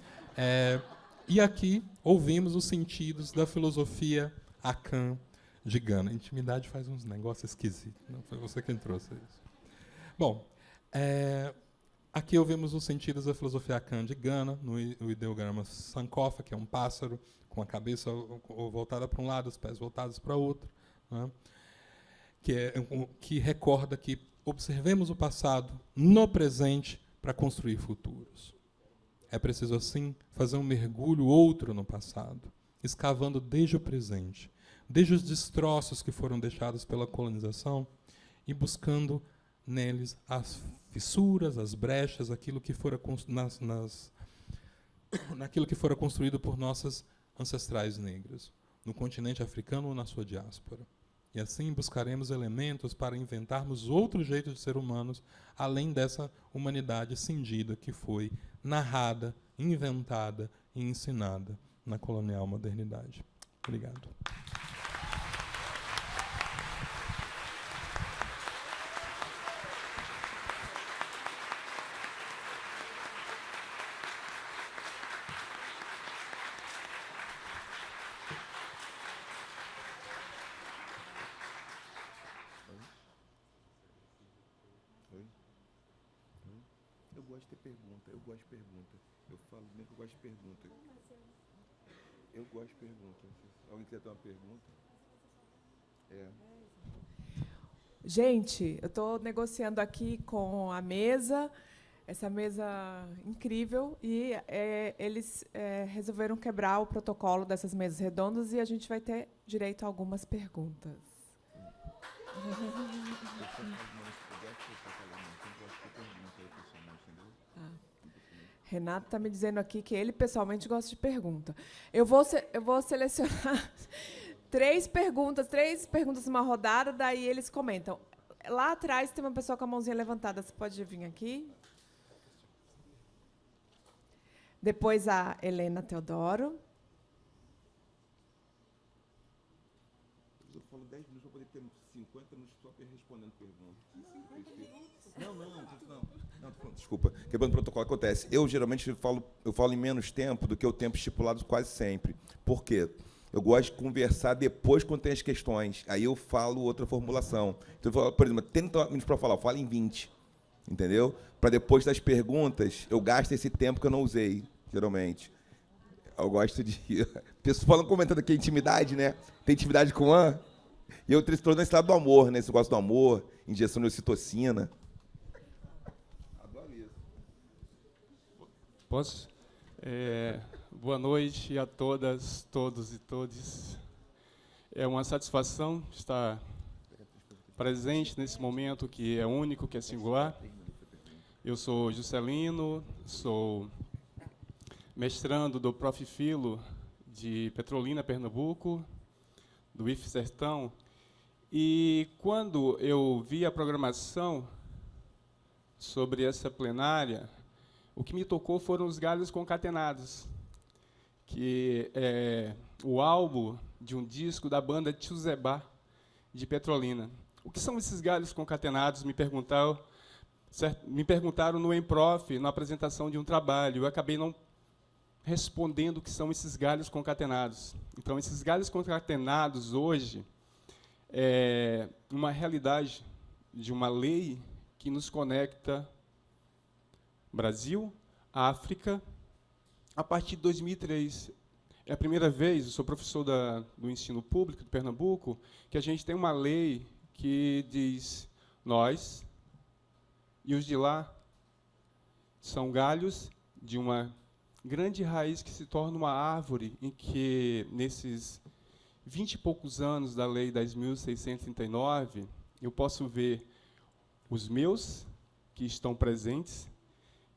E aqui ouvimos os sentidos da filosofia Akan de Gana. Intimidade faz uns negócios esquisitos, não foi você quem trouxe isso. Bom, aqui ouvimos os sentidos da filosofia Akan de Gana, no ideograma Sankofa, que é um pássaro com a cabeça voltada para um lado, os pés voltados para outro, né? Que recorda que observemos o passado no presente para construir futuros. É preciso, assim, fazer um mergulho outro no passado, escavando desde o presente, desde os destroços que foram deixados pela colonização e buscando neles as fissuras, as brechas, aquilo que fora naquilo que fora construído por nossas ancestrais negras, no continente africano ou na sua diáspora. E assim buscaremos elementos para inventarmos outro jeito de ser humanos, além dessa humanidade cindida que foi narrada, inventada e ensinada na colonial modernidade. Obrigado. Eu gosto de ter pergunta, eu gosto de pergunta. Eu falo bem que eu gosto de pergunta. Eu gosto de pergunta. Alguém quer ter uma pergunta? Gente, eu estou negociando aqui com a mesa, essa mesa incrível, e eles resolveram quebrar o protocolo dessas mesas redondas e a gente vai ter direito a algumas perguntas. Renato está me dizendo aqui que ele pessoalmente gosta de pergunta. Eu vou selecionar três perguntas numa rodada, daí eles comentam. Lá atrás tem uma pessoa com a mãozinha levantada. Você pode vir aqui? Depois a Helena Teodoro. Eu falo 10 minutos para poder ter 50 minutos só respondendo perguntas. Não, desculpa. Quebrando o protocolo, acontece. Eu geralmente falo em menos tempo do que o tempo estipulado quase sempre. Por quê? Eu gosto de conversar depois quando tem as questões. Aí eu falo outra formulação. Então, eu falo, por exemplo, 30 minutos para falar, eu falo em 20. Entendeu? Para depois das perguntas, eu gasto esse tempo que eu não usei, geralmente. Eu gosto de... Pessoas falam, comentando aqui, intimidade, né? Tem intimidade com a... E eu estou nesse lado do amor, né? Esse negócio do amor, injeção de ocitocina. Adoro isso. Posso? Boa noite a todas, todos e todes. É uma satisfação estar presente nesse momento que é único, que é singular. Eu sou Juscelino, sou mestrando do Prof. Filo de Petrolina, Pernambuco, do IF Sertão. E quando eu vi a programação sobre essa plenária, o que me tocou foram os galhos concatenados, que é o álbum de um disco da banda Tchuzebá, de Petrolina. O que são esses galhos concatenados? Me perguntaram no Emprof, na apresentação de um trabalho. Eu acabei não respondendo o que são esses galhos concatenados. Então, esses galhos concatenados, hoje, é uma realidade de uma lei que nos conecta Brasil, África, a partir de 2003. É a primeira vez, eu sou professor do ensino público de Pernambuco, que a gente tem uma lei que diz: nós e os de lá são galhos de uma grande raiz que se torna uma árvore, em que, nesses 20 e poucos anos da Lei 10.639, eu posso ver os meus, que estão presentes,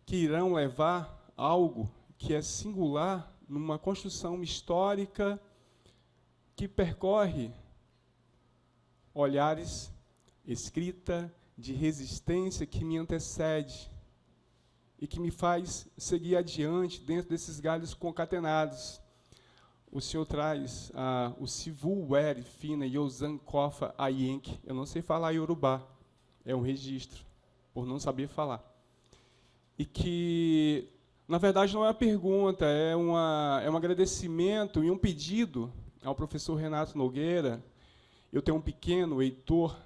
que irão levar algo que é singular numa construção histórica que percorre olhares, escrita, de resistência que me antecede e que me faz seguir adiante dentro desses galhos concatenados. O senhor traz o Sivu Weri Fina Yozan Kofa Ayenk. Eu não sei falar iorubá, é um registro, por não saber falar. E que, na verdade, não é uma pergunta, é um agradecimento e um pedido ao professor Renato Nogueira. Eu tenho um pequeno, Heitor,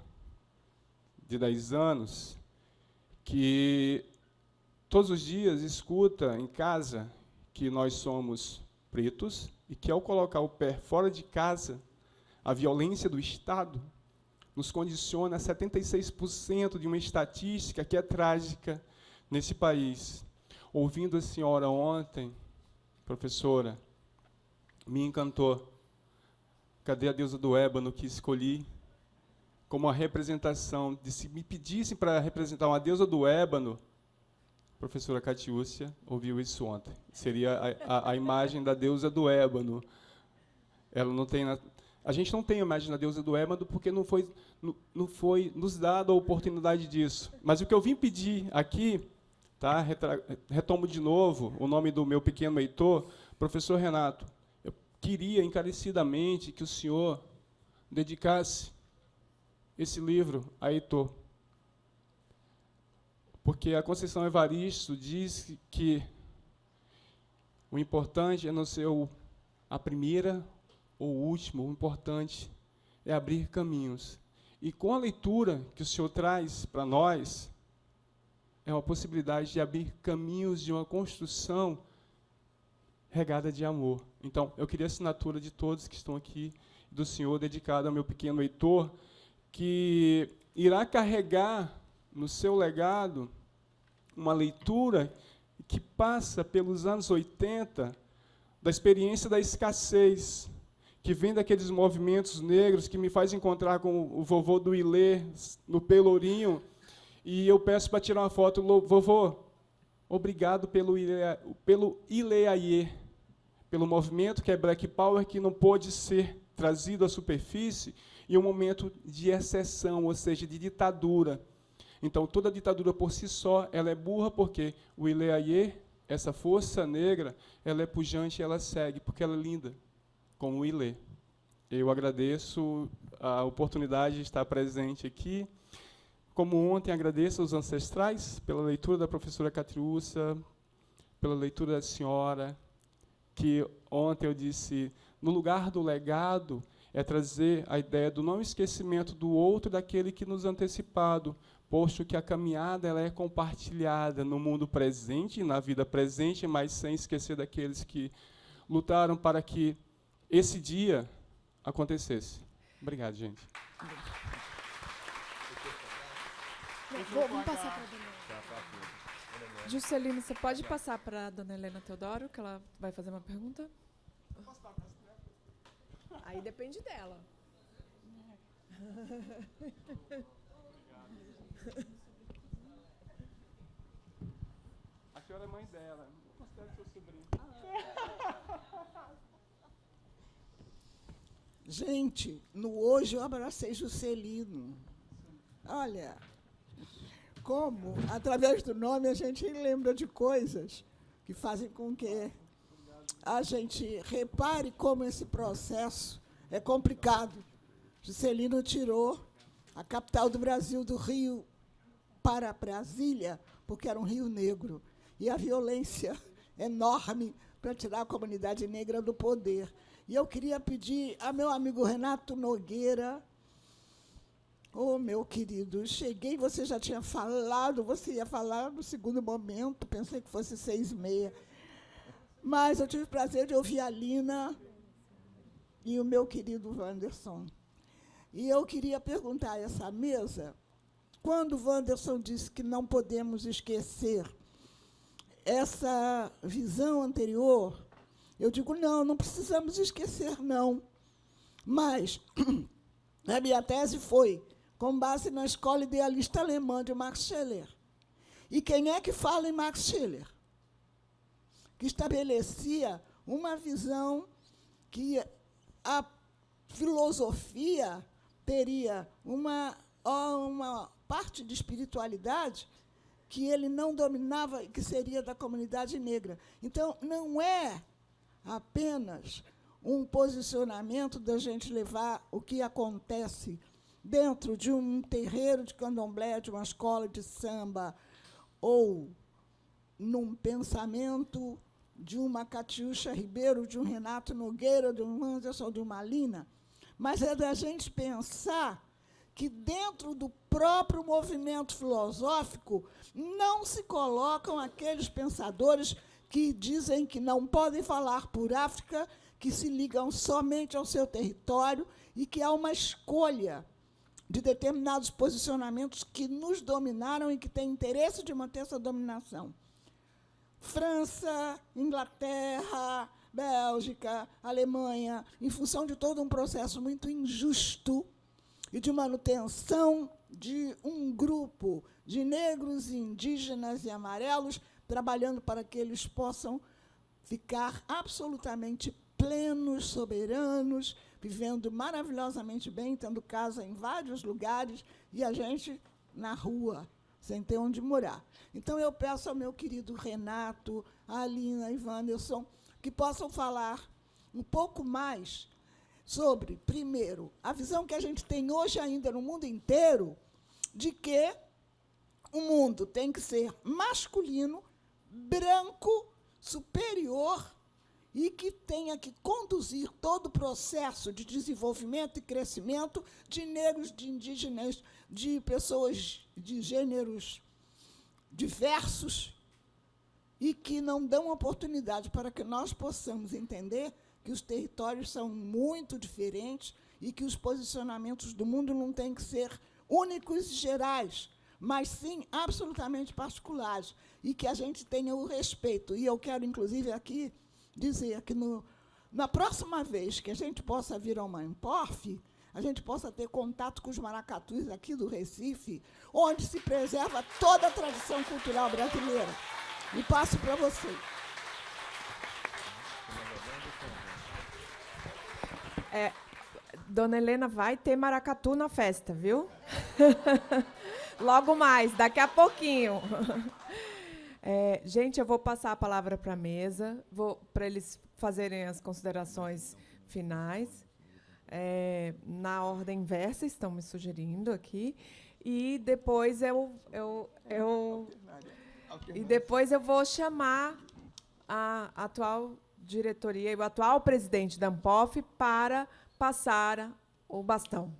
de 10 anos, que todos os dias escuta em casa que nós somos pretos e que, ao colocar o pé fora de casa, a violência do Estado nos condiciona a 76% de uma estatística que é trágica nesse país. Ouvindo a senhora ontem, professora, me encantou. Cadê a deusa do ébano que escolhi como a representação? Se me pedissem para representar uma deusa do ébano, professora Catiúcia ouviu isso ontem. Seria a imagem da deusa do ébano. Ela não tem a gente não tem a imagem da deusa do ébano porque não foi nos dada a oportunidade disso. Mas o que eu vim pedir aqui, tá? Retomo de novo o nome do meu pequeno Heitor, professor Renato. Eu queria encarecidamente que o senhor dedicasse esse livro a Heitor. Porque a Conceição Evaristo diz que o importante é não ser a primeira ou o último, o importante é abrir caminhos. E com a leitura que o senhor traz para nós, é uma possibilidade de abrir caminhos de uma construção regada de amor. Então, eu queria a assinatura de todos que estão aqui, do senhor, dedicado ao meu pequeno Heitor, que irá carregar no seu legado uma leitura que passa pelos anos 80, da experiência da escassez, que vem daqueles movimentos negros, que me faz encontrar com o vovô do Ilê, no Pelourinho, e eu peço para tirar uma foto. Vovô, obrigado pelo Ileaie, pelo movimento que é Black Power, que não pôde ser trazido à superfície, e um momento de exceção, ou seja, de ditadura. Então, toda ditadura por si só, ela é burra, porque o Ileaie, essa força negra, ela é pujante e ela segue, porque ela é linda, como o Ilê. Eu agradeço a oportunidade de estar presente aqui. Como ontem, agradeço aos ancestrais pela leitura da professora Catiúcia, pela leitura da senhora, que ontem eu disse, no lugar do legado, é trazer a ideia do não esquecimento do outro, daquele que nos antecipado, posto que a caminhada ela é compartilhada no mundo presente, na vida presente, mas sem esquecer daqueles que lutaram para que esse dia acontecesse. Obrigado, gente. Vamos passar para a dona Helena. Juscelino, você pode passar para a dona Helena Teodoro, que ela vai fazer uma pergunta? Aí depende dela. A senhora é mãe dela. Eu considero seu sobrinho. Gente, no hoje eu abracei Juscelino. Olha, como, através do nome, a gente lembra de coisas que fazem com que a gente repare como esse processo é complicado. Juscelino tirou a capital do Brasil do Rio para Brasília, porque era um Rio Negro. E a violência enorme para tirar a comunidade negra do poder. E eu queria pedir a meu amigo Renato Nogueira, meu querido, cheguei, você já tinha falado, você ia falar no segundo momento, pensei que fosse 6h30. Mas eu tive o prazer de ouvir a Lina e o meu querido Wanderson. E eu queria perguntar a essa mesa, quando o Wanderson disse que não podemos esquecer essa visão anterior, eu digo, não precisamos esquecer, não. Mas a minha tese foi com base na escola idealista alemã de Max Scheler. E quem é que fala em Max Scheler? Que estabelecia uma visão que a filosofia teria uma parte de espiritualidade que ele não dominava e que seria da comunidade negra. Então, não é apenas um posicionamento da gente levar o que acontece dentro de um terreiro de candomblé, de uma escola de samba, ou num pensamento de uma Catiúcha Ribeiro, de um Renato Nogueira, de um Anderson, de uma Lina, mas é da gente pensar que, dentro do próprio movimento filosófico, não se colocam aqueles pensadores que dizem que não podem falar por África, que se ligam somente ao seu território e que há uma escolha de determinados posicionamentos que nos dominaram e que têm interesse de manter essa dominação. França, Inglaterra, Bélgica, Alemanha, em função de todo um processo muito injusto e de manutenção de um grupo de negros, indígenas e amarelos, trabalhando para que eles possam ficar absolutamente plenos, soberanos, vivendo maravilhosamente bem, tendo casa em vários lugares, e a gente na rua, sem ter onde morar. Então, eu peço ao meu querido Renato, a Alina e Wanderson, que possam falar um pouco mais sobre, primeiro, a visão que a gente tem hoje ainda no mundo inteiro de que o mundo tem que ser masculino, branco, superior, e que tenha que conduzir todo o processo de desenvolvimento e crescimento de negros, de indígenas, de pessoas de gêneros diversos, e que não dão oportunidade para que nós possamos entender que os territórios são muito diferentes e que os posicionamentos do mundo não têm que ser únicos e gerais, mas sim absolutamente particulares, e que a gente tenha o respeito. E eu quero, inclusive, aqui dizer que, na próxima vez que a gente possa vir ao Mamporf, a gente possa ter contato com os maracatus aqui do Recife, onde se preserva toda a tradição cultural brasileira. E passo para você. Dona Helena, vai ter maracatu na festa, viu? Logo mais, daqui a pouquinho. Gente, eu vou passar a palavra para a mesa, para eles fazerem as considerações finais. Na ordem inversa, estão me sugerindo aqui. E depois eu vou chamar a atual diretoria e o atual presidente da Ampof para passar o bastão.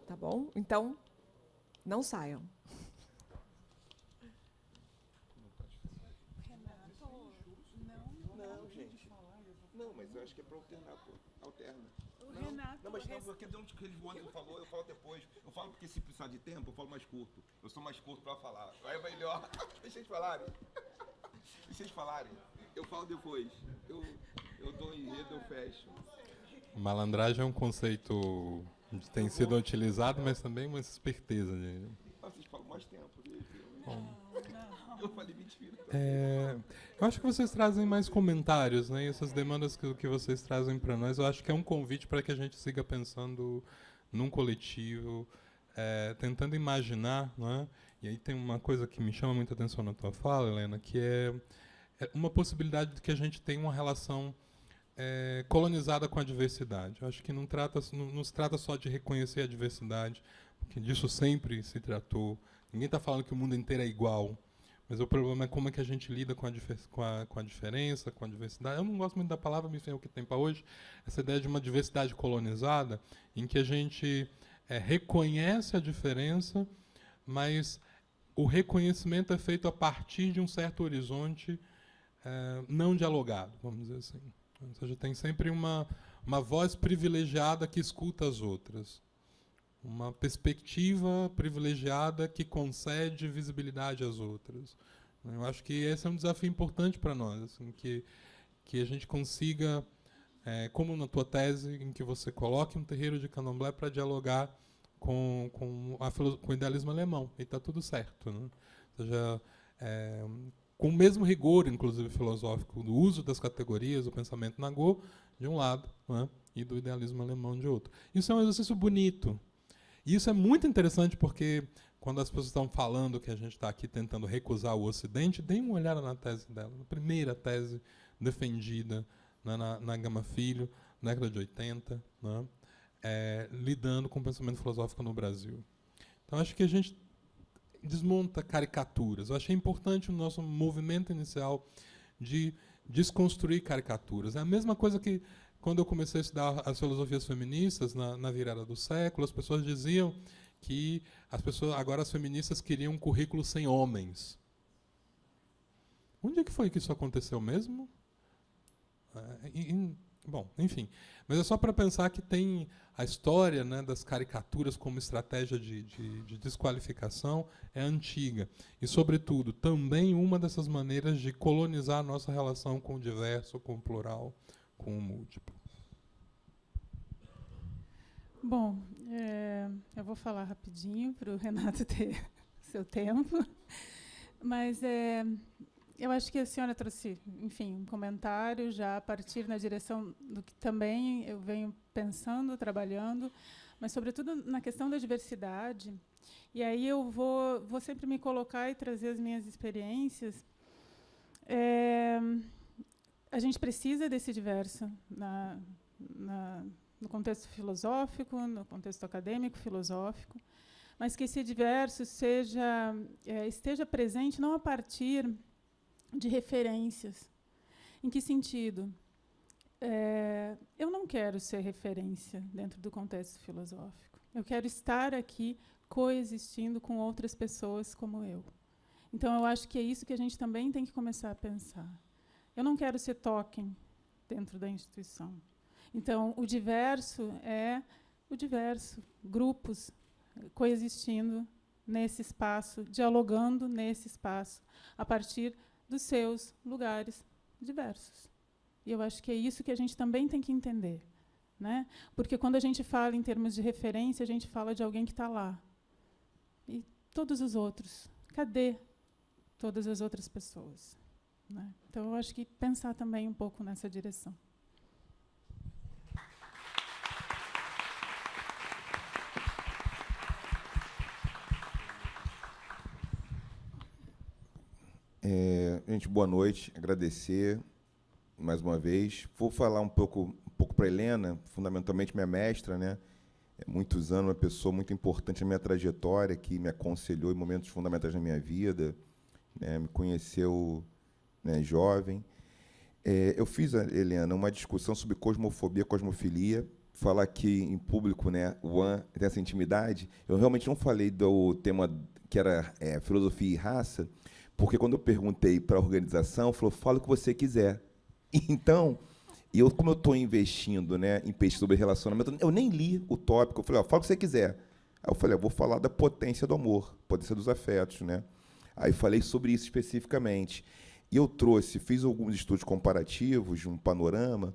Tá bom? Então, não saiam. Não, mas eu acho que é para alternar, pô. Alterna. Não, mas não, porque de onde que ele falou, eu falo depois. Eu falo porque se precisar de tempo, eu falo mais curto. Eu sou mais curto para falar. Aí vai melhor. Deixa eles falarem. Deixa eles falarem. Eu falo depois. Eu dou enredo, eu fecho. Malandragem é um conceito que tem sido utilizado, mas também uma esperteza. Vocês falam mais tempo. Bom. Eu falei mentira. Eu acho que vocês trazem mais comentários, né? E essas demandas que vocês trazem para nós, eu acho que é um convite para que a gente siga pensando num coletivo, tentando imaginar, né? E aí tem uma coisa que me chama muita atenção na tua fala, Helena, que é uma possibilidade de que a gente tenha uma relação colonizada com a diversidade. Eu acho que não se trata só de reconhecer a diversidade, porque disso sempre se tratou. Ninguém está falando que o mundo inteiro é igual, mas o problema é como é que a gente lida com a diferença, com a diversidade. Eu não gosto muito da palavra, me vem o que tem para hoje, essa ideia de uma diversidade colonizada, em que a gente reconhece a diferença, mas o reconhecimento é feito a partir de um certo horizonte não dialogado, vamos dizer assim. Ou seja, tem sempre uma voz privilegiada que escuta as outras. Uma perspectiva privilegiada que concede visibilidade às outras. Eu acho que esse é um desafio importante para nós, assim, que a gente consiga, como na tua tese, em que você coloque um terreiro de candomblé para dialogar com o idealismo alemão, e está tudo certo, né? Ou seja, com o mesmo rigor, inclusive filosófico, do uso das categorias, do pensamento Nagô, de um lado, né, e do idealismo alemão de outro. Isso é um exercício bonito. E isso é muito interessante porque, quando as pessoas estão falando que a gente está aqui tentando recusar o Ocidente, deem uma olhada na tese dela, na primeira tese defendida, né, na Gama Filho, na década de 80, né, lidando com o pensamento filosófico no Brasil. Então, acho que a gente desmonta caricaturas. Eu achei importante o nosso movimento inicial de desconstruir caricaturas. É a mesma coisa que, quando eu comecei a estudar as filosofias feministas, na virada do século, as pessoas diziam que agora as feministas queriam um currículo sem homens. Onde é que foi que isso aconteceu mesmo? Bom, enfim. Mas é só para pensar que tem a história, né, das caricaturas como estratégia de desqualificação é antiga. E, sobretudo, também uma dessas maneiras de colonizar a nossa relação com o diverso, com o plural, com o múltiplo. Bom, eu vou falar rapidinho para o Renato ter seu tempo, mas eu acho que a senhora trouxe, enfim, um comentário já a partir na direção do que também eu venho pensando, trabalhando, mas, sobretudo, na questão da diversidade. E aí eu vou sempre me colocar e trazer as minhas experiências. A gente precisa desse diverso no contexto filosófico, no contexto acadêmico, filosófico, mas que esse diverso esteja presente não a partir de referências. Em que sentido? Eu não quero ser referência dentro do contexto filosófico. Eu quero estar aqui coexistindo com outras pessoas como eu. Então, eu acho que é isso que a gente também tem que começar a pensar. Eu não quero ser token dentro da instituição. Então, o diverso é o diverso, grupos coexistindo nesse espaço, dialogando nesse espaço, a partir dos seus lugares diversos. E eu acho que é isso que a gente também tem que entender, né? Porque, quando a gente fala em termos de referência, a gente fala de alguém que está lá. E todos os outros, cadê todas as outras pessoas? Né? Então, eu acho que pensar também um pouco nessa direção. Gente, boa noite. Agradecer mais uma vez. Vou falar um pouco para a Helena, fundamentalmente minha mestra, né? Muitos anos, uma pessoa muito importante na minha trajetória, que me aconselhou em momentos fundamentais da minha vida, né? Me conheceu, né, jovem. Eu fiz, Helena, uma discussão sobre cosmofobia, cosmofilia. Falar aqui em público, né, o An tem essa intimidade. Eu realmente não falei do tema que era filosofia e raça, porque, quando eu perguntei para a organização, falou: fala o que você quiser. Então, como eu estou investindo, né, em pesquisa sobre relacionamento, eu nem li o tópico. Eu falei: fala o que você quiser. Aí eu falei: vou falar da potência do amor, potência dos afetos, né? Aí falei sobre isso especificamente. E eu fiz alguns estudos comparativos, um panorama,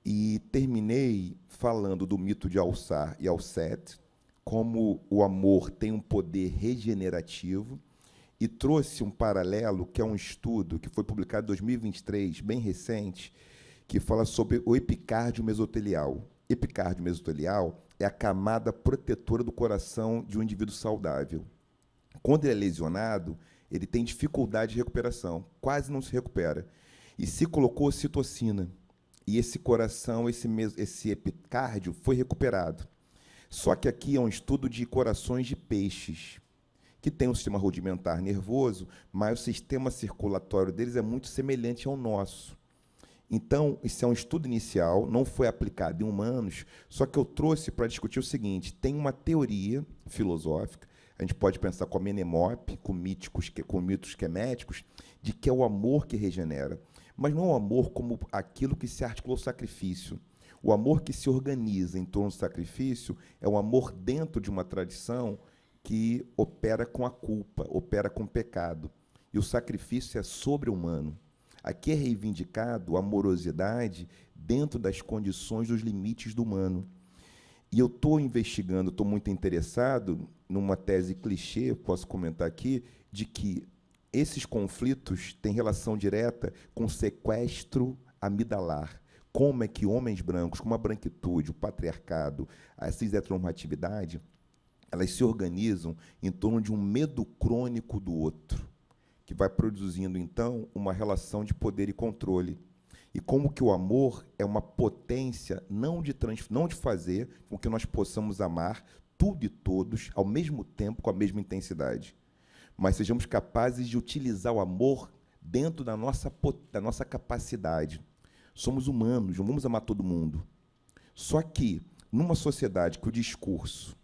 e terminei falando do mito de Alçar e Alcete, como o amor tem um poder regenerativo, e trouxe um paralelo, que é um estudo que foi publicado em 2023, bem recente, que fala sobre o epicárdio mesotelial. Epicárdio mesotelial é a camada protetora do coração de um indivíduo saudável. Quando ele é lesionado, ele tem dificuldade de recuperação, quase não se recupera. E se colocou ocitocina, e esse coração, esse epicárdio, foi recuperado. Só que aqui é um estudo de corações de peixes, que tem um sistema rudimentar nervoso, mas o sistema circulatório deles é muito semelhante ao nosso. Então, isso é um estudo inicial, não foi aplicado em humanos, só que eu trouxe para discutir o seguinte: tem uma teoria filosófica, a gente pode pensar com a Menemope, com mitos queméticos, de que é o amor que regenera. Mas não é o amor como aquilo que se articula ao sacrifício. O amor que se organiza em torno do sacrifício é o amor dentro de uma tradição que opera com a culpa, opera com o pecado. e o sacrifício é sobre-humano. Aqui é reivindicado a amorosidade dentro das condições, dos limites do humano. E eu estou investigando, estou muito interessado numa tese clichê, posso comentar aqui, de que esses conflitos têm relação direta com sequestro amidalar. Como é que homens brancos, como a branquitude, o patriarcado, a cisheteronormatividade, elas se organizam em torno de um medo crônico do outro, que vai produzindo, então, uma relação de poder e controle. E como que o amor é uma potência não de fazer com que nós possamos amar tudo e todos ao mesmo tempo, com a mesma intensidade, mas sejamos capazes de utilizar o amor dentro da nossa capacidade. Somos humanos, não vamos amar todo mundo. Só que, numa sociedade que o discurso,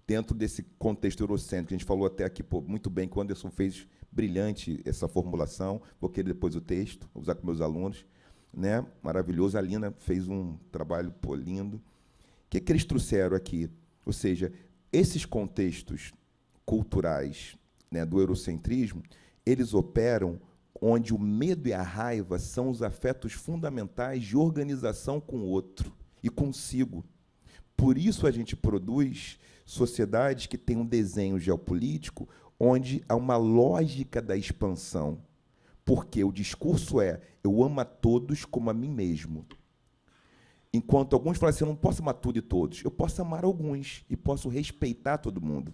dentro desse contexto eurocêntrico, a gente falou até aqui muito bem, que o Anderson fez brilhante essa formulação, vou querer depois o texto, vou usar com meus alunos, né? Maravilhoso, a Lina fez um trabalho lindo. O que eles trouxeram aqui? Ou seja, esses contextos culturais, né, do eurocentrismo, eles operam onde o medo e a raiva são os afetos fundamentais de organização com o outro e consigo. Por isso a gente produz sociedades que têm um desenho geopolítico onde há uma lógica da expansão, porque o discurso é: eu amo a todos como a mim mesmo. Enquanto alguns falam assim: eu não posso amar tudo e todos, eu posso amar alguns e posso respeitar todo mundo.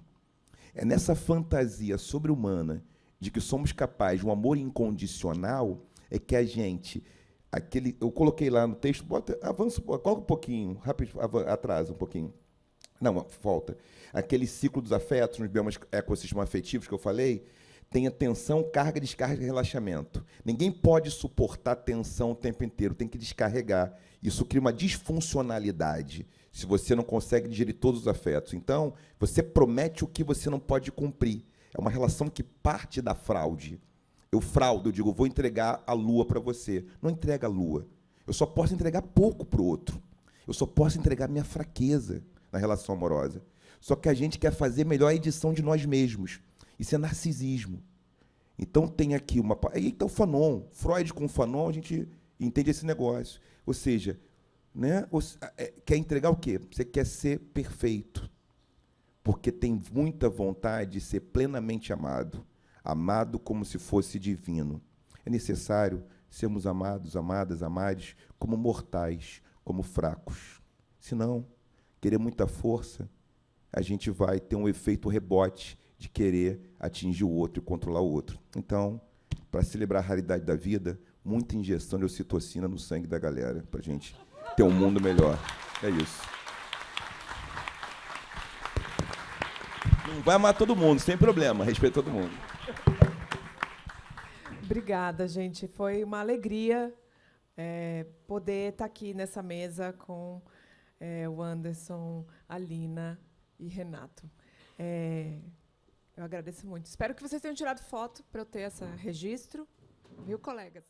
É nessa fantasia sobre-humana de que somos capazes de um amor incondicional é que a gente... eu coloquei lá no texto, coloca um pouquinho, rápido, atrasa um pouquinho. Não, falta. Aquele ciclo dos afetos, nos biomas ecossistemas afetivos que eu falei, tem a tensão, carga, descarga e relaxamento. Ninguém pode suportar tensão o tempo inteiro, tem que descarregar. Isso cria uma disfuncionalidade, se você não consegue digerir todos os afetos. Então, você promete o que você não pode cumprir. É uma relação que parte da fraude. Eu fraudo, eu digo, vou entregar a lua para você. Não entrega a lua. Eu só posso entregar pouco para o outro. Eu só posso entregar minha fraqueza na relação amorosa. Só que a gente quer fazer melhor a edição de nós mesmos. Isso é narcisismo. Então, tem aqui uma... Então, Fanon, Freud com Fanon, a gente entende esse negócio. Ou seja, né, quer entregar o quê? Você quer ser perfeito, porque tem muita vontade de ser plenamente amado, amado como se fosse divino. É necessário sermos amados, amadas, amados, como mortais, como fracos. Senão, querer muita força, a gente vai ter um efeito rebote de querer atingir o outro e controlar o outro. Então, para celebrar a raridade da vida, muita injeção de ocitocina no sangue da galera, para a gente ter um mundo melhor. É isso. Não vai amar todo mundo, sem problema, respeita todo mundo. Obrigada, gente. Foi uma alegria poder estar aqui nessa mesa com o Anderson, a Lina e Renato. Eu agradeço muito. Espero que vocês tenham tirado foto para eu ter esse registro. Viu, colegas?